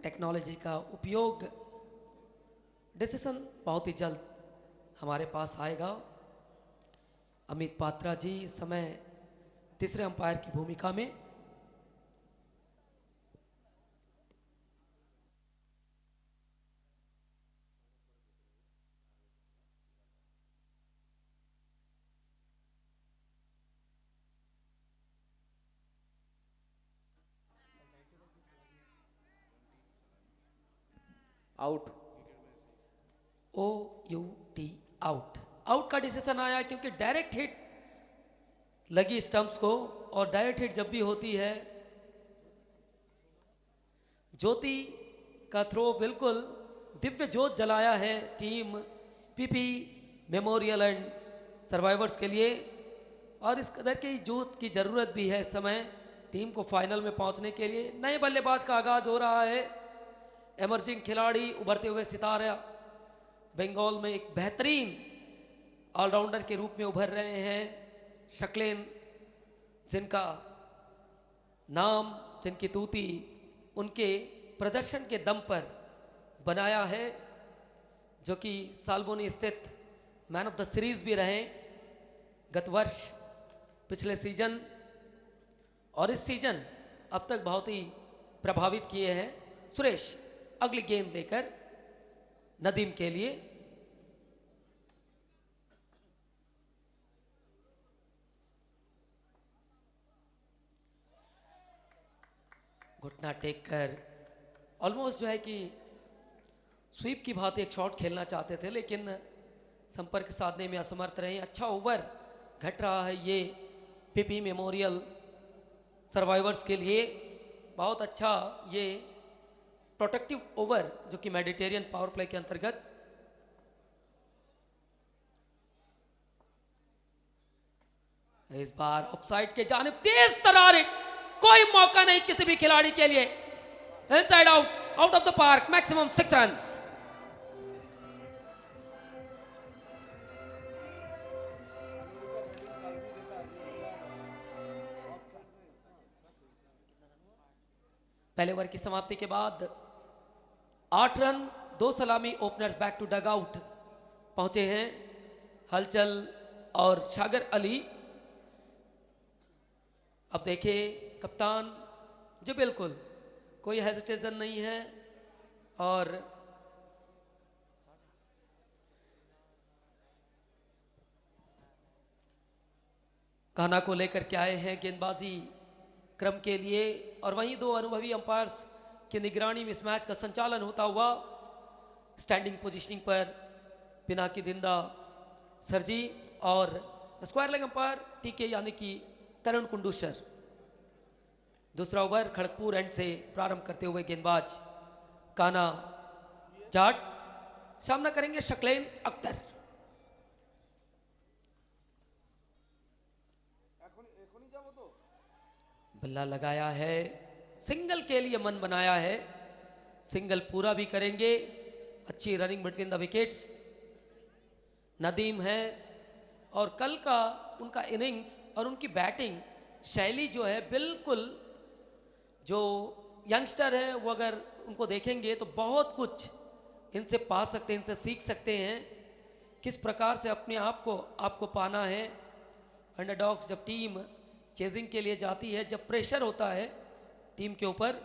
टेक्नोलॉजी का उपयोग, डिसीजन बहुत ही जल्द हमारे पास आएगा। अमित पात्रा जी इस समय तीसरे अंपायर की भूमिका में।
Out,
OUT out. आउट का डिसीजन आया क्योंकि डायरेक्ट हिट लगी स्टंप्स को, और डायरेक्ट हिट जब भी होती है, ज्योति का थ्रो बिल्कुल दिव्य ज्योत जलाया है team PP memorial and survivors के लिए, और इस कदर की ज्योत की ज़रूरत भी है इस समय टीम को फाइनल में पहुंचने के लिए। नए बल्लेबाज का आगाज हो रहा है। एमर्जिंग खिलाड़ी, उभरते हुए सितारा बंगाल में एक बेहतरीन ऑलराउंडर के रूप में उभर रहे हैं। शक्लेन, जिनका नाम, जिनकी तूती उनके प्रदर्शन के दम पर बनाया है, जो कि सालबोनी स्थित मैन ऑफ द सीरीज भी रहे गत वर्ष। पिछले सीजन और इस सीजन अब तक बहुत ही प्रभावित किए हैं। सुरेश अगली गेंद लेकर नदीम के लिए। घुटना टेक कर ऑलमोस्ट जो है कि स्वीप की भांति एक शॉट खेलना चाहते थे, लेकिन संपर्क साधने में असमर्थ रहे। अच्छा ओवर घट रहा है ये पीपी मेमोरियल सर्वाइवर्स के लिए। बहुत अच्छा ये प्रोटेक्टिव ओवर जो कि मेडिटेरियन पावर प्ले के अंतर्गत। इस बार ऑफसाइड के जानिब तेज तरार, कोई मौका नहीं किसी भी खिलाड़ी के लिए। Inside out, out of the park, maximum 6 runs. पहले ओवर की समाप्ति के बाद 8 रन, 2 सलामी। Openers back to dugout पहुंचे हैं, हलचल और सागर अली। अब देखिए कप्तान जी, बिल्कुल कोई हेजिटेशन नहीं है और कान्हा को लेकर के आए हैं गेंदबाजी क्रम के लिए। और वहीं 2 अनुभवी अंपायर्स की निगरानी में इस मैच का संचालन होता हुआ स्टैंडिंग पोजीशनिंग पर पिनाकी दिंदा सर जी और स्क्वायर लेग अंपायर टीके यानी कि तरुण कुंडूशर। दूसरा ओवर खड़गपुर एंड से प्रारंभ करते हुए गेंदबाज कान्हा जाट सामना करेंगे शक्लेन अख्तर। बल्ला लगाया है, सिंगल के लिए मन बनाया है, सिंगल पूरा भी करेंगे। अच्छी running between the wickets Nadeem है। और कल का उनका इनिंग्स और उनकी बैटिंग शैली जो है, बिल्कुल जो यंगस्टर है वो अगर उनको देखेंगे तो बहुत कुछ इनसे पा सकते हैं, इनसे सीख सकते हैं किस प्रकार से अपने आप को आपको पाना है। अंडरडॉग्स जब टीम चेजिंग के लिए जाती है, जब प्रेशर होता है टीम के ऊपर,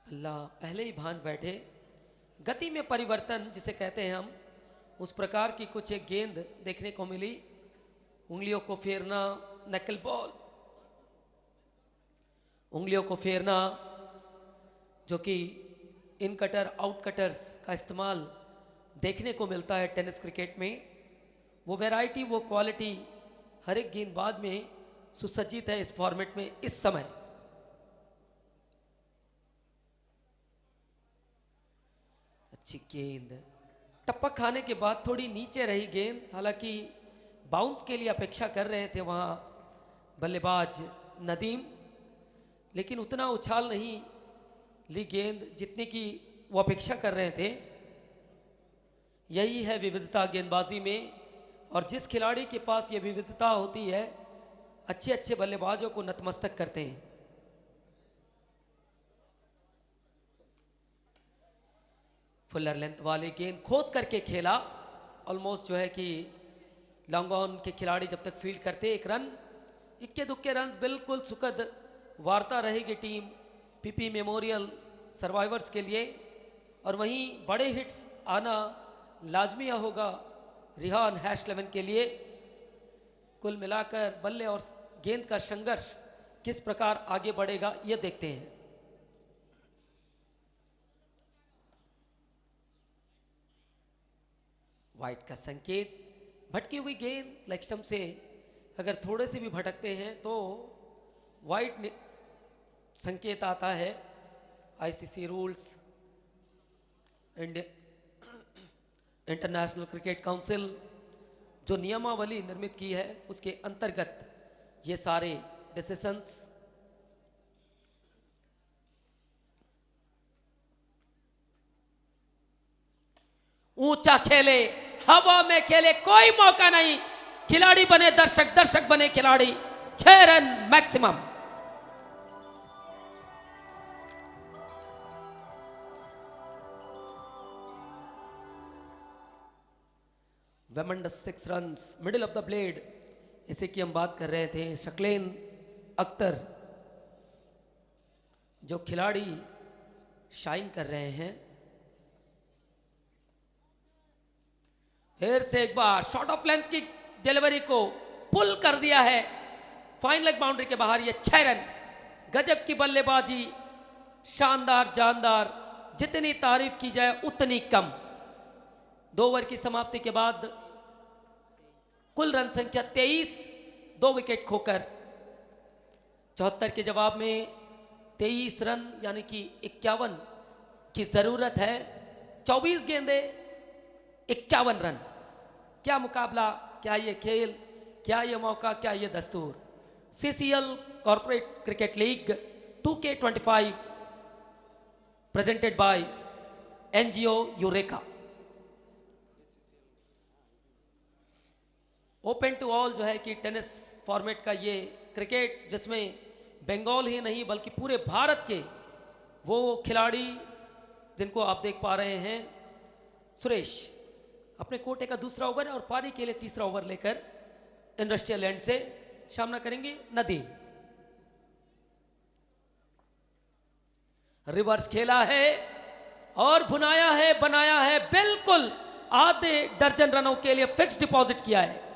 अल्लाह पहले ही भांज बैठे। गति में परिवर्तन जिसे कहते हैं हम, उस प्रकार की कुछ एक गेंद देखने को मिली। उंगलियों को फेरना, नकल बॉल, उंगलियों को फेरना, जो कि इन कटर आउट कटर्स का इस्तेमाल देखने को मिलता है टेनिस क्रिकेट में। वो वैरायटी, वो क्वालिटी हर एक गेंदबाज में सुसज्जित है इस फॉर्मेट में इस समय। अच्छी गेंद, टप्पक खाने के बाद थोड़ी नीचे रही गेंद, हालांकि बाउंस के लिए अपेक्षा कर रहे थे वहां बल्लेबाज नदीम, लेकिन उतना उछाल नहीं ली गेंद जितने की वो अपेक्षा कर रहे थे। यही है विविधता गेंदबाजी में, और जिस खिलाड़ी के पास ये विविधता होती है, अच्छे अच्छे बल्लेबाजों को नतमस्तक करते हैं। फुलर लेंथ वाली गेंद खोद करके खेला, ऑलमोस्ट जो है कि लॉन्ग ऑन के खिलाड़ी जब तक फील्ड करते 1 रन, इक्के दुक्के रन, बिल्कुल सुखद वार्ता रहेगी टीम पीपी मेमोरियल सर्वाइवर्स के लिए। और वहीं बड़े हिट्स आना लाजमी होगा रिहान #11 के लिए। कुल मिलाकर बल्ले और गेंद का संघर्ष किस प्रकार आगे बढ़ेगा ये देखते हैं। वाइट का संकेत, भटकी हुई गेंद लेग स्टंप से अगर थोड़े से भी भटकते हैं तो वाइट संकेत आता है। ICC rules, international cricket council जो नियमावली निर्मित की है उसके अंतर्गत ये सारे डिसीजंस। ऊंचा खेले, हवा में खेले, कोई मौका नहीं, खिलाड़ी बने दर्शक, दर्शक बने खिलाड़ी। 6 रन मैक्सिमम। वेमंडस 6 runs, middle of the blade, इसे की हम बात कर रहे थे। शक्लेन अख्तर जो खिलाड़ी शाइन कर रहे हैं। फिर से एक बार शॉर्ट ऑफ लेंथ की डिलीवरी को पुल कर दिया है फाइन लेग बाउंड्री के बाहर। ये 6 रन, गजब की बल्लेबाजी, शानदार जानदार, जितनी तारीफ की जाए उतनी कम। 2 ओवर की समाप्ति के बाद कुल रन संख्या 23, 2 विकेट खोकर 74 के जवाब में 23 रन यानी कि 51 की जरूरत है। 24 गेंदे 51 रन। क्या मुकाबला, क्या ये खेल, क्या ये मौका, क्या ये दस्तूर। CCL corporate cricket league 2K25 presented by NGO Eureka. Open to all जो है कि टेनिस फॉर्मेट का ये क्रिकेट, जिसमें बंगाल ही नहीं बल्कि पूरे भारत के वो खिलाड़ी जिनको आप देख पा रहे हैं। सुरेश अपने कोटे का दूसरा ओवर और पारी के लिए तीसरा ओवर लेकर इंडस्ट्रियल लैंड से सामना करेंगे नदीम। रिवर्स खेला है और भुनाया है, बनाया है, बिल्कुल आधे दर्जन रनों के लिए फिक्स डिपॉजिट किया है।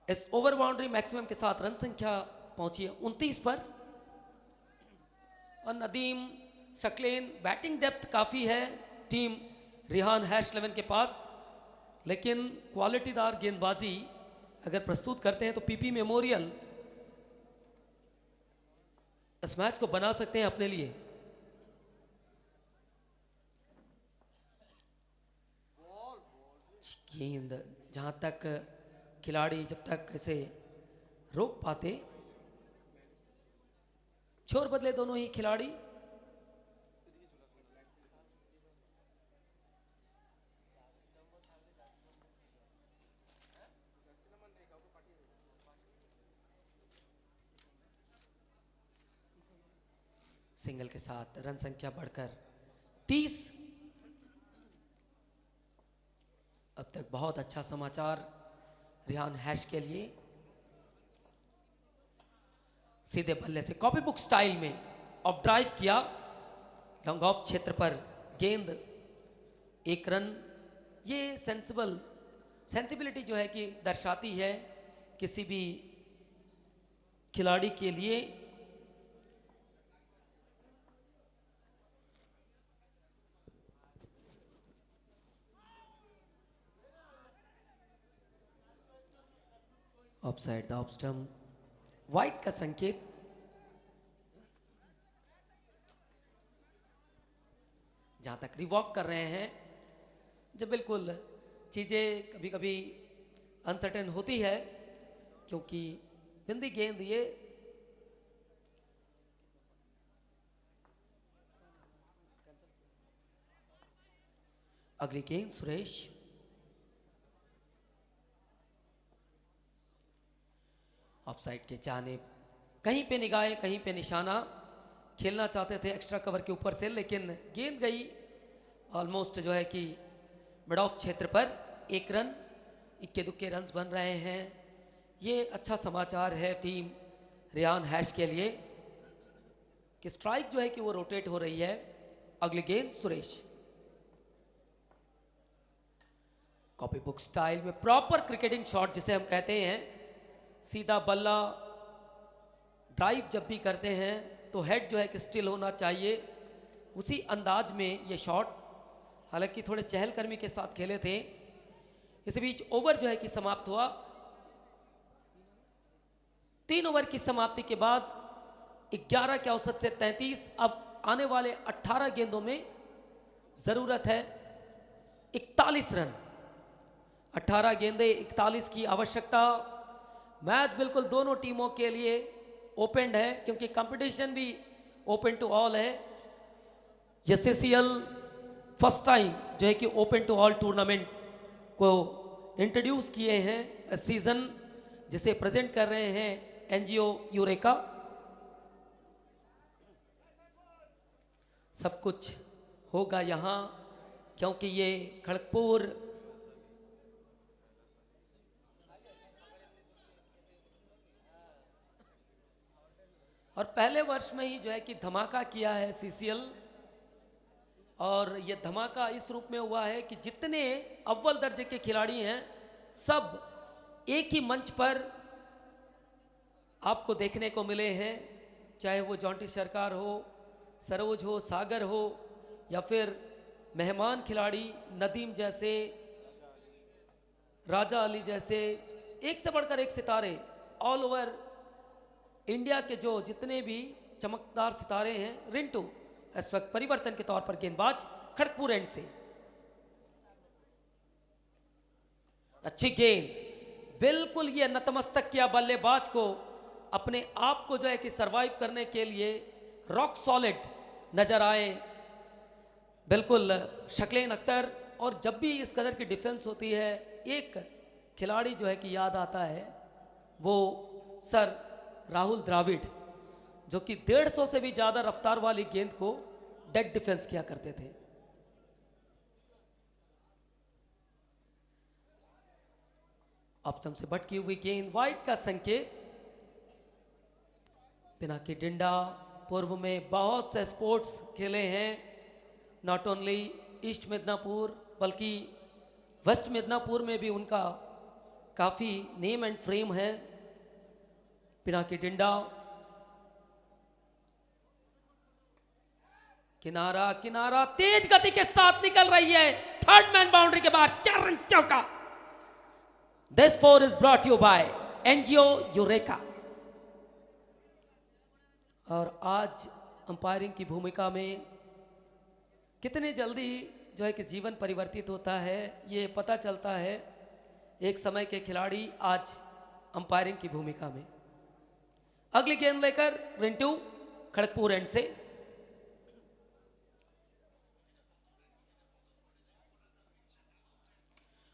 इस ओवर बाउंड्री मैक्सिमम के साथ रन संख्या पहुंची है 29 पर। और नदीम, शक्लेन, बैटिंग डेप्थ काफी है टीम रिहान #11 के पास, लेकिन क्वालिटीदार गेंदबाजी अगर प्रस्तुत करते हैं तो पीपी मेमोरियल इस मैच को बना सकते हैं अपने लिए। गेंद जहां तक खिलाड़ी जब तक इसे रोक पाते, छोर बदले दोनों ही खिलाड़ी। सिंगल के साथ रन संख्या बढ़कर 30। अब तक बहुत अच्छा समाचार रिहान हैश के लिए। सीधे बल्ले से कॉपी बुक स्टाइल में ऑफ ड्राइव किया, लॉन्ग ऑफ क्षेत्र पर गेंद, 1 रन। ये सेंसिबिलिटी जो है कि दर्शाती है किसी भी खिलाड़ी के लिए। Offside the off stump, wide का संकेत। जहां तक रिवॉक कर रहे हैं, जब बिल्कुल चीजें कभी कभी अनसर्टेन होती है क्योंकि बिंदी गेंद ये अगली गेंद सुरेश। ऑफसाइड के जानिब, कहीं पे निगाहें कहीं पे निशाना। खेलना चाहते थे एक्स्ट्रा कवर के ऊपर से, लेकिन गेंद गई ऑलमोस्ट जो है कि मिड ऑफ क्षेत्र पर। 1 रन, इक्के दुक्के रन्स बन रहे हैं। ये अच्छा समाचार है टीम रिहान हैश के लिए कि स्ट्राइक जो है कि वो रोटेट हो रही है। अगली गेंद सुरेश। कॉपी बुक स्टाइल में प्रॉपर क्रिकेटिंग शॉट जिसे हम कहते हैं, सीधा बल्ला ड्राइव जब भी करते हैं तो हेड जो है कि स्टिल होना चाहिए। उसी अंदाज में ये शॉट, हालांकि थोड़े चहलकर्मी के साथ खेले थे। इस बीच ओवर जो है कि समाप्त हुआ। 3 ओवर की समाप्ति के बाद 11 के औसत से 33। अब आने वाले 18 गेंदों में जरूरत है 41 रन। 18 गेंदे 41 की आवश्यकता। मैच बिल्कुल दोनों टीमों के लिए ओपन है क्योंकि कंपटीशन भी ओपन टू ऑल है। ये CCL फर्स्ट टाइम जो है कि ओपन टू ऑल टूर्नामेंट को इंट्रोड्यूस किए हैं इस सीजन, जिसे प्रेजेंट कर रहे हैं NGO यूरेका। सब कुछ होगा यहाँ, क्योंकि ये खड़गपुर और पहले वर्ष में ही जो है कि धमाका किया है सीसीएल। और ये धमाका इस रूप में हुआ है कि जितने अव्वल दर्जे के खिलाड़ी हैं सब एक ही मंच पर आपको देखने को मिले हैं, चाहे वो जॉन्टी सरकार हो, सरोज हो, सागर हो, या फिर मेहमान खिलाड़ी नदीम जैसे, राजा अली जैसे, एक से बढ़कर एक सितारे ऑल ओवर इंडिया के जो जितने भी चमकदार सितारे हैं। रिंटू इस वक्त परिवर्तन के तौर पर गेंदबाज खड़गपुर एंड से। अच्छी गेंद, बिल्कुल ये नतमस्तक किया बल्लेबाज को, अपने आप को जो है कि सरवाइव करने के लिए रॉक सॉलिड नजर आए बिल्कुल शक्लेन अख्तर। और जब भी इस कदर की डिफेंस होती है, एक खिलाड़ी जो है कि याद आता है, वो सर राहुल द्रविड़, जो कि 150 से भी ज्यादा रफ्तार वाली गेंद को डेड डिफेंस किया करते थे। अपतम से भटकी हुई गेंद, वाइड का संकेत। पिनाकी डिंडा पूर्व में बहुत से स्पोर्ट्स खेले हैं, नॉट ओनली ईस्ट मिदनापुर बल्कि वेस्ट मिदनापुर में भी उनका काफी नेम एंड फ्रेम है। पिनाकी डिंडा, किनारा किनारा तेज गति के साथ निकल रही है, थर्ड मैन बाउंड्री के बाद 4 रन चौका। This 4 is brought you by NGO Eureka. और आज अंपायरिंग की भूमिका में कितने जल्दी जो है कि जीवन परिवर्तित होता है, ये पता चलता है। एक समय के खिलाड़ी आज अंपायरिंग की भूमिका में। अगली गेंद लेकर रिंटू खड़गपुर एंड से।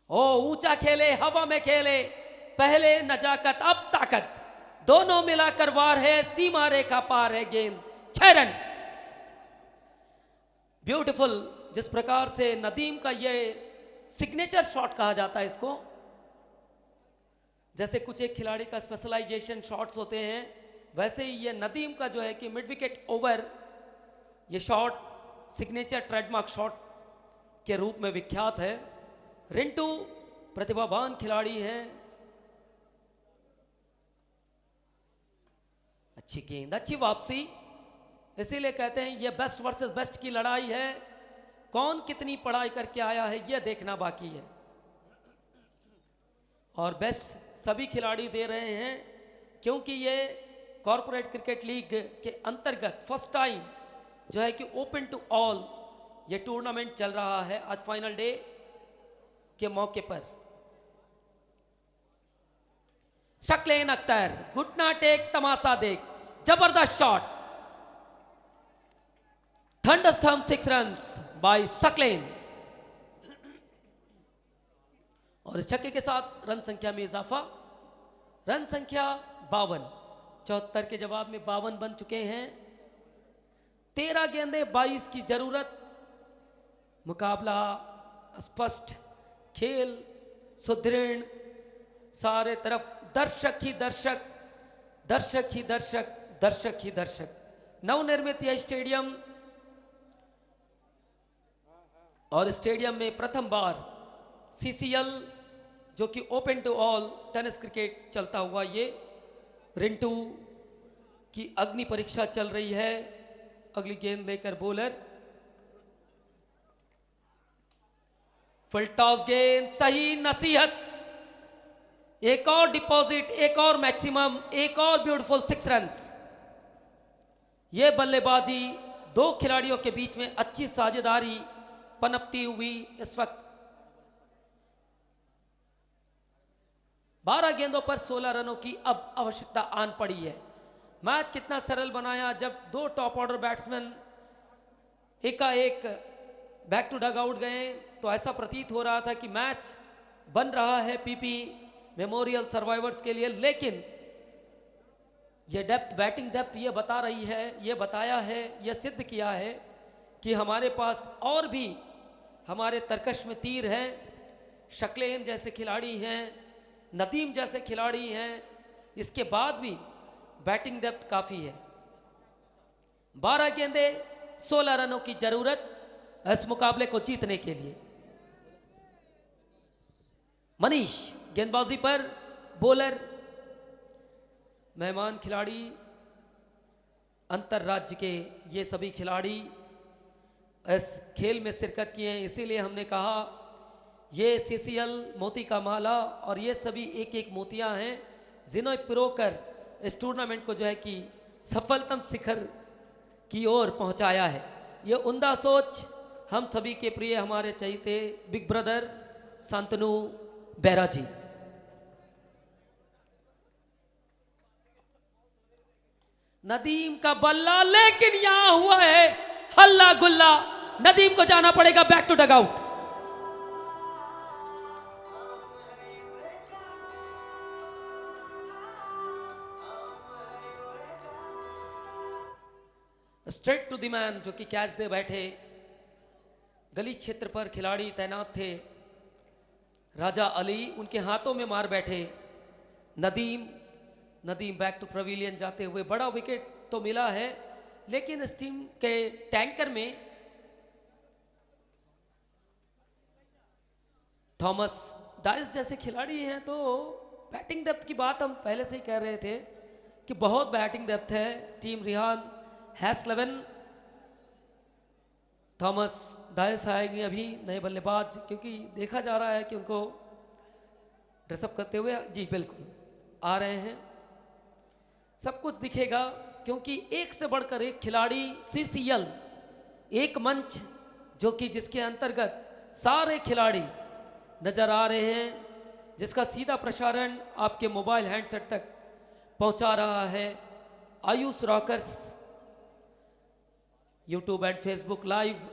ओ ऊंचा खेले, हवा में खेले, पहले नजाकत अब ताकत, दोनों मिलाकर वार है, सीमा रेखा पार है गेंद। 6 रन। ब्यूटीफुल, जिस प्रकार से नदीम का ये सिग्नेचर शॉट कहा जाता है इसको, जैसे कुछ एक खिलाड़ी का स्पेशलाइजेशन शॉट्स होते हैं, वैसे ही ये नदीम का जो है कि मिड विकेट ओवर ये शॉट सिग्नेचर ट्रेडमार्क शॉट के रूप में विख्यात है। रिंटू प्रतिभावान खिलाड़ी हैं। अच्छी गेंद, अच्छी वापसी, इसीलिए कहते हैं ये बेस्ट वर्सेस बेस्ट की लड़ाई है। कौन कितनी पढ़ाई करके आया है ये देखना बाकी है, और बेस्ट सभी खिलाड़ी दे रहे हैं, क्योंकि ये कॉर्पोरेट क्रिकेट लीग के अंतर्गत फर्स्ट टाइम जो है कि ओपन टू ऑल ये टूर्नामेंट चल रहा है आज फाइनल डे के मौके पर। शक्लेन अख्तर, घुटना टेक, तमाशा देख, जबरदस्त शॉट, थंडरस्टॉर्म 6 रन्स बाय शक्लेन। और इस छक्के के साथ रन संख्या में इजाफा, रन संख्या 52, 74 के जवाब में 52 बन चुके हैं। 13 गेंदे 22 की जरूरत। मुकाबला स्पष्ट, खेल सुदृढ़, सारे तरफ दर्शक ही दर्शक, दर्शक ही दर्शक, दर्शक ही दर्शक। नवनिर्मित यह स्टेडियम, और स्टेडियम में प्रथम बार सीसीएल जो कि open to all tennis cricket चलता हुआ, ये रिंटू की अग्नि परीक्षा चल रही है। अगली गेंद लेकर बॉलर, फुल टॉस गेंद, सही नसीहत, एक और डिपॉजिट, एक और मैक्सिमम, एक और ब्यूटीफुल 6 रन्स। ये बल्लेबाजी दो खिलाड़ियों के बीच में अच्छी साझेदारी पनपती हुई इस वक्त 12 गेंदों पर 16 रनों की अब आवश्यकता आन पड़ी है। मैच कितना सरल बनाया जब दो टॉप ऑर्डर बैट्समैन एकाएक बैक टू डग आउट गए, तो ऐसा प्रतीत हो रहा था कि मैच बन रहा है पीपी मेमोरियल सर्वाइवर्स के लिए। लेकिन ये डेप्थ, बैटिंग डेप्थ ये बता रही है, ये बताया है, ये सिद्ध किया है कि हमारे पास और भी हमारे तरकश में तीर हैं, शक्लेन जैसे खिलाड़ी हैं, नदीम जैसे खिलाड़ी हैं, इसके बाद भी बैटिंग डेप्थ काफ़ी है। 12 गेंदे 16 रनों की जरूरत इस मुकाबले को जीतने के लिए। मनीष गेंदबाजी पर, बॉलर मेहमान खिलाड़ी अंतर्राज्य के ये सभी खिलाड़ी इस खेल में शिरकत किए हैं, इसीलिए हमने कहा ये सीसीएल मोती का माला और ये सभी एक एक मोतियां हैं जिन्होंने पिरोकर इस टूर्नामेंट को जो है कि सफलतम शिखर की ओर पहुंचाया है। ये उम्दा सोच हम सभी के प्रिय हमारे चहीते बिग ब्रदर शांतनु बेरा जी। नदीम का बल्ला, लेकिन यहां हुआ है हल्ला गुल्ला, नदीम को जाना पड़ेगा back to dugout. Straight to the man जो कि कैच दे बैठे, गली क्षेत्र पर खिलाड़ी तैनात थे, राजा अली उनके हाथों में मार बैठे। नदीम बैक टू पवेलियन जाते हुए, बड़ा विकेट तो मिला है लेकिन इस टीम के टैंकर में थॉमस दाइस जैसे खिलाड़ी हैं, तो बैटिंग डेप्थ की बात हम पहले से ही कह रहे थे कि बहुत बैटिंग डेप्थ है। टीम रिहान हैस 11, थॉमस दाइस आएंगे अभी नए बल्लेबाज, क्योंकि देखा जा रहा है कि उनको ड्रेसअप करते हुए, जी बिल्कुल आ रहे हैं, सब कुछ दिखेगा क्योंकि एक से बढ़कर एक खिलाड़ी सीसीएल, एक मंच जो कि जिसके अंतर्गत सारे खिलाड़ी नजर आ रहे हैं, जिसका सीधा प्रसारण आपके मोबाइल हैंडसेट तक पहुंचा रहा है Ayush rockers YouTube and Facebook live.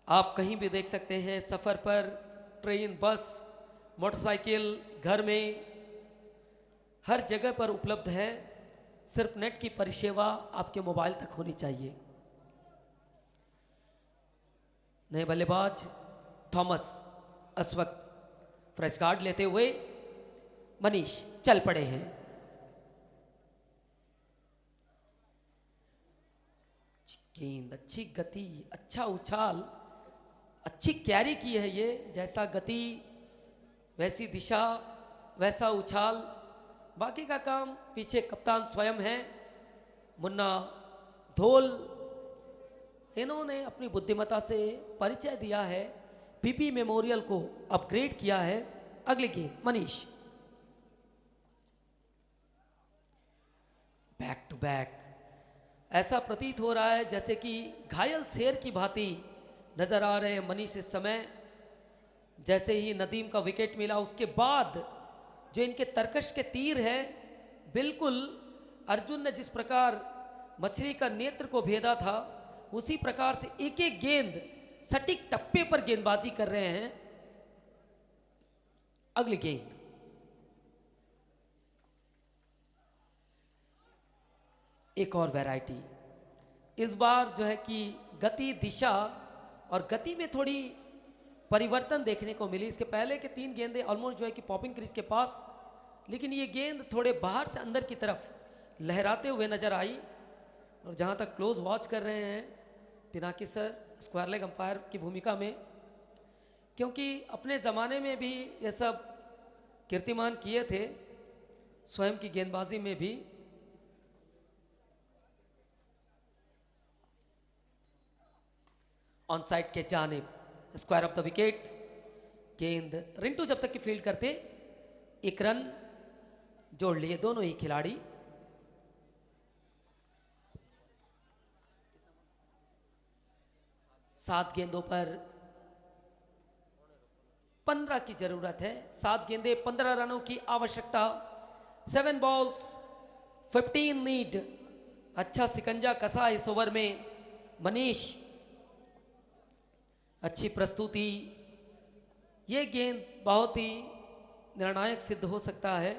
आप कहीं भी देख सकते हैं, सफ़र पर, ट्रेन, बस, मोटरसाइकिल, घर में, हर जगह पर उपलब्ध है। सिर्फ नेट की परिसेवा आपके मोबाइल तक होनी चाहिए। नए बल्लेबाज थॉमस इस वक्त फ्रेश गार्ड लेते हुए मनीष चल पड़े हैं। गेंद, अच्छी गति, अच्छा उछाल, अच्छी कैरी की है ये, जैसा गति वैसी दिशा वैसा उछाल, बाकी का काम पीछे कप्तान स्वयं है मुन्ना धोल। इन्होंने अपनी बुद्धिमत्ता से परिचय दिया है, पीपी मेमोरियल को अपग्रेड किया है। अगली गेंद मनीष, बैक टू बैक, ऐसा प्रतीत हो रहा है जैसे कि घायल शेर की भांति नजर आ रहे हैं मनीष इस समय। जैसे ही नदीम का विकेट मिला उसके बाद जो इनके तरकश के तीर हैं, बिल्कुल अर्जुन ने जिस प्रकार मछली का नेत्र को भेदा था उसी प्रकार से एक एक गेंद सटीक टप्पे पर गेंदबाजी कर रहे हैं। अगली गेंद, एक और वैरायटी, इस बार जो है कि गति, दिशा और गति में थोड़ी परिवर्तन देखने को मिली। इसके पहले के 3 गेंदें ऑलमोस्ट जो है कि पॉपिंग क्रीज के पास, लेकिन ये गेंद थोड़े बाहर से अंदर की तरफ लहराते हुए नजर आई। और जहां तक क्लोज वॉच कर रहे हैं Pinaki sir square leg umpire की भूमिका में, क्योंकि अपने ज़माने में भी ये सब कीर्तिमान किए थे, स्वयं की गेंदबाजी में भी। ऑन साइड के जानिब स्क्वायर ऑफ द विकेट, गेंद रिंटू जब तक की फील्ड करते 1 रन जोड़ लिए दोनों ही खिलाड़ी। सात गेंदों पर 15 की जरूरत है, 7 गेंदे 15 रनों की आवश्यकता। 7 बॉल्स 15 नीड। अच्छा सिकंजा कसा इस ओवर में मनीष, अच्छी प्रस्तुति। ये गेंद बहुत ही निर्णायक सिद्ध हो सकता है।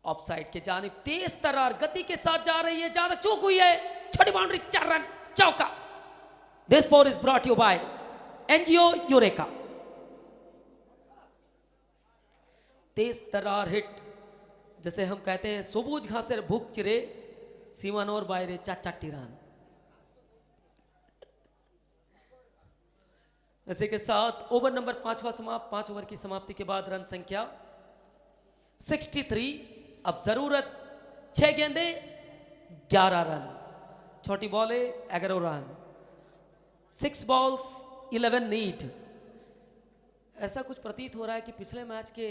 ऑफसाइड के जानिब तेज तर्रार गति के साथ जा रही है, ज्यादा चूक हुई है, छोटी बाउंड्री, 4 रन, चौका। This four is brought you by NGO Eureka. तेज तर्रार हिट, जैसे हम कहते हैं सबुज घासेर भूख चिरे सीमानोर बाहरे 4 रन। इसी के साथ ओवर नंबर 5वां समाप्त। 5 ओवर की समाप्ति के बाद रन संख्या 63। अब जरूरत 6 गेंदे 11 रन, छोटी बॉले 11 रन, 6 बॉल्स 11 नीड। ऐसा कुछ प्रतीत हो रहा है कि पिछले मैच के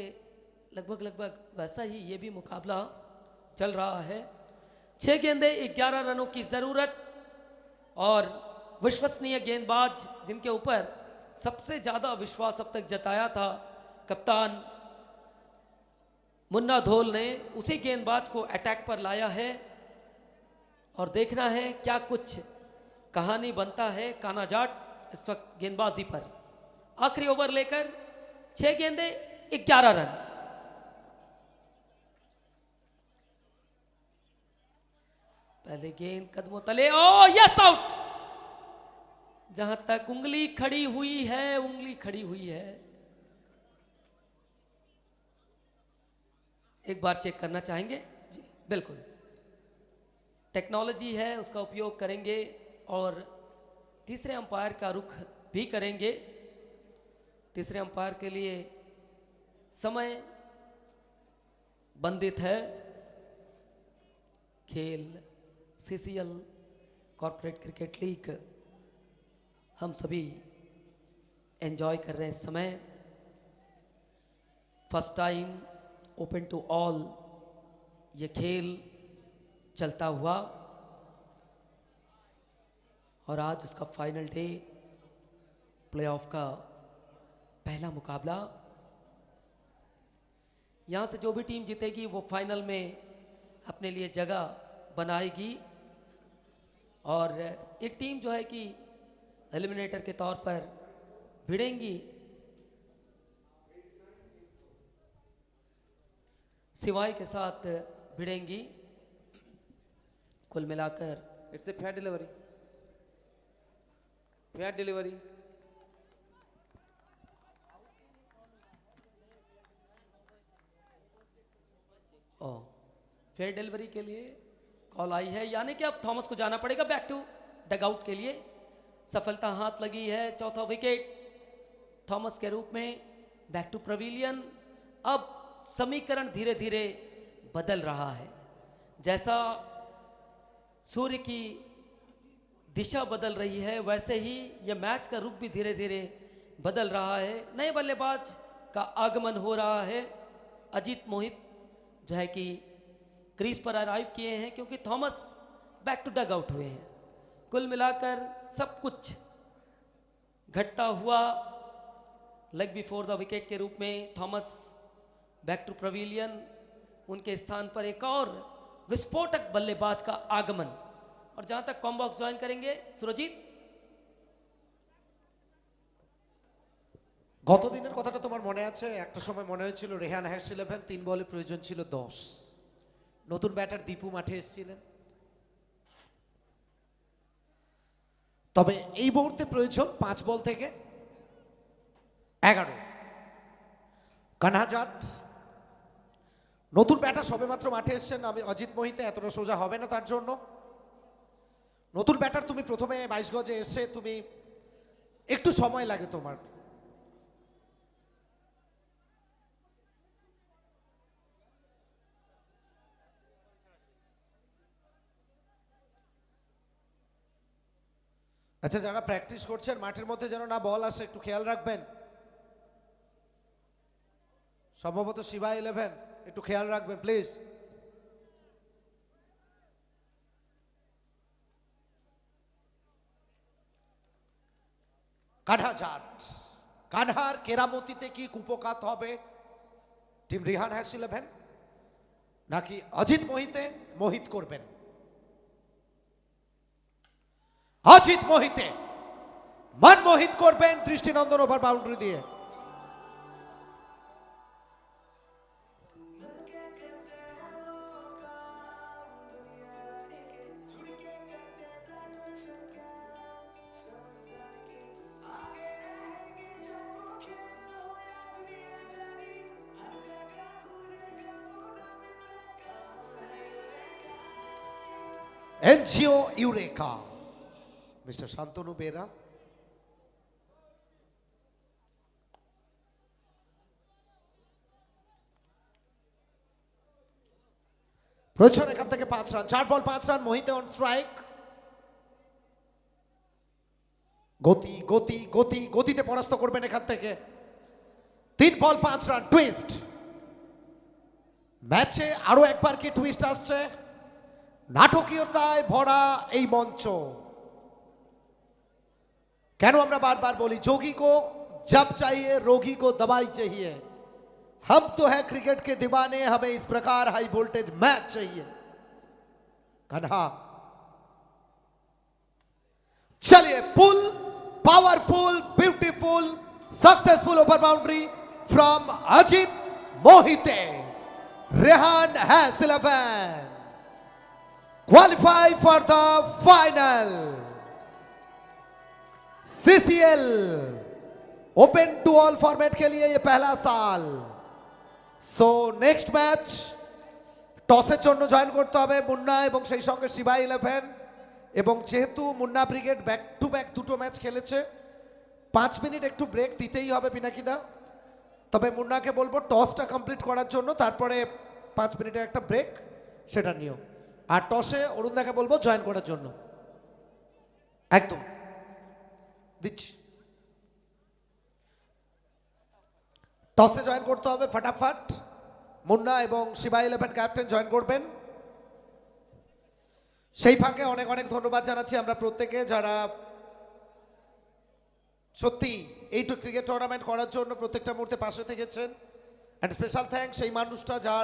लगभग वैसा ही ये भी मुकाबला चल रहा है। 6 गेंदे 11 रनों की जरूरत और विश्वसनीय गेंदबाज जिनके ऊपर सबसे ज्यादा विश्वास अब तक जताया था कप्तान मुन्ना धोल ने, उसी गेंदबाज को अटैक पर लाया है और देखना है क्या कुछ कहानी बनता है काना जाट इस वक्त गेंदबाजी पर। आखिरी ओवर लेकर 6 गेंदे 11 रन। पहले गेंद कदमों तले, ओ यस आउट। जहां तक उंगली खड़ी हुई है, एक बार चेक करना चाहेंगे जी? बिल्कुल, टेक्नोलॉजी है उसका उपयोग करेंगे और तीसरे अंपायर का रुख भी करेंगे। तीसरे अंपायर के लिए समय बंधित है। खेल सीसीएल कॉर्पोरेट क्रिकेट लीग हम सभी एंजॉय कर रहे हैं इस समय। First time open to all ये खेल चलता हुआ और आज उसका फाइनल डे, प्लेऑफ का पहला मुकाबला। यहां से जो भी टीम जीतेगी वो फाइनल में अपने लिए जगह बनाएगी और एक टीम जो है कि एलिमिनेटर के तौर पर भिड़ेंगी। सिवाय के साथ भिड़ेंगी। कुल मिलाकर
it's a fair delivery, fair delivery.
Fair delivery के लिए कॉल आई है, यानी कि अब थॉमस को जाना पड़ेगा बैक टू डगआउट के लिए। सफलता हाथ लगी है, चौथा विकेट थॉमस के रूप में, बैक टू पवेलियन। अब समीकरण धीरे धीरे बदल रहा है, जैसा सूर्य की दिशा बदल रही है वैसे ही यह मैच का रुख भी धीरे धीरे बदल रहा है। नए बल्लेबाज का आगमन हो रहा है। अजीत मोहित जो है कि क्रीज पर अराइव किए हैं क्योंकि Thomas back to dugout हुए हैं। कुल मिलाकर सब कुछ घटता हुआ लेग बिफोर द विकेट के रूप में थॉमस बैक टू पवेलियन, उनके स्थान पर एक और विस्फोटक बल्लेबाज का आगमन। और जहां तक कॉम्बॉक्स ज्वाइन करेंगे सुरजीत।
গতদিনের কথাটা তোমার মনে আছে? একটা সময় মনে হয়েছিল রেহান হ্যাশ 11, 3 বলে প্রয়োজন ছিল 10। নতুন ব্যাটার দীপু মাঠে এসেছিলেন। তবে এই মুহূর্তে প্রয়োজন 5 বল থেকে 11। কানহা জাট নতুন ব্যাটার সবেমাত্র মাঠে এসেছেন। আমি অজিত মোহিতে এতটা সোজা হবে না তার জন্য। নতুন ব্যাটার তুমি প্রথমে 22 গজে এসে তুমি একটু সময় লাগে তোমার। আচ্ছা, যারা প্র্যাকটিস করছেন মাঠের মধ্যে যেন না বল আসে একটু খেয়াল রাখবেন। সম্ভবত শিবা 11, একটু খেয়াল রাখবেন প্লিজ। কানহা জাট, কানহার কেরামতিতে কি কুপকাত হবে টিম রিহান হ্যাশ 11 নাকি অজিত মোহিতে মোহিত করবেন? অজিত মোহিতে মনমোহিত করবেন দৃষ্টিনন্দন ওভার বাউন্ডারি দিয়ে। NGO Eureka mister Shantanu Bera. প্রয়োজন এখান থেকে 5 run, 4 ball 5 run, Mohite on strike. গতি গতি গতি গতিতে পরাস্ত করবেন এখান থেকে। 3 বল 5 রান, টুইস্ট। ম্যাচে আরো একবার কি টুইস্ট আসছে, নাটকীয়তায় ভরা এই মঞ্চ। কেন আমরা বারবার বলি, যোগী কো जब चाहिए रोगी को दवाई चाहिए। हम तो है क्रिकेट के दीवाने, हमें इस प्रकार हाई वोल्टेज मैच चाहिए। कन्हा चलिए, pull powerful beautiful successful over boundary from Ajit Mohite. Rehan has 11 qualify for the final। CCL open to all format के लिए ये पहला साल। सो नेक्स्ट मैच টসের জন্য জয়েন করতে হবে মুন্না এবং সেই সঙ্গে শিবা 11। এবং যেহেতু Munna brigade back to back দুটো ম্যাচ খেলেছে, 5 মিনিট একটু ব্রেক দিতেই হবে পিনাকিদা। তবে মুন্নাকে বলবো টসটা কমপ্লিট করার জন্য, তারপরে 5 মিনিটের একটা ব্রেক, সেটা নিও। আর টসে অরুণদাকে বলবো জয়েন করার জন্য। একদম দিচ্ছি, টসে জয়েন করতে হবে ফটাফট। মুন্না এবং শিবা 11 ক্যাপ্টেন জয়েন করবেন। সেই ফাঁকে অনেক অনেক ধন্যবাদ জানাচ্ছি আমরা প্রত্যেকে, যারা সত্যি এইটুকু ক্রিকেট টুর্নামেন্ট করার জন্য প্রত্যেকটা মুহূর্তে পাশে থেকেছেন। অ্যান্ড স্পেশাল থ্যাঙ্কস সেই মানুষটা যার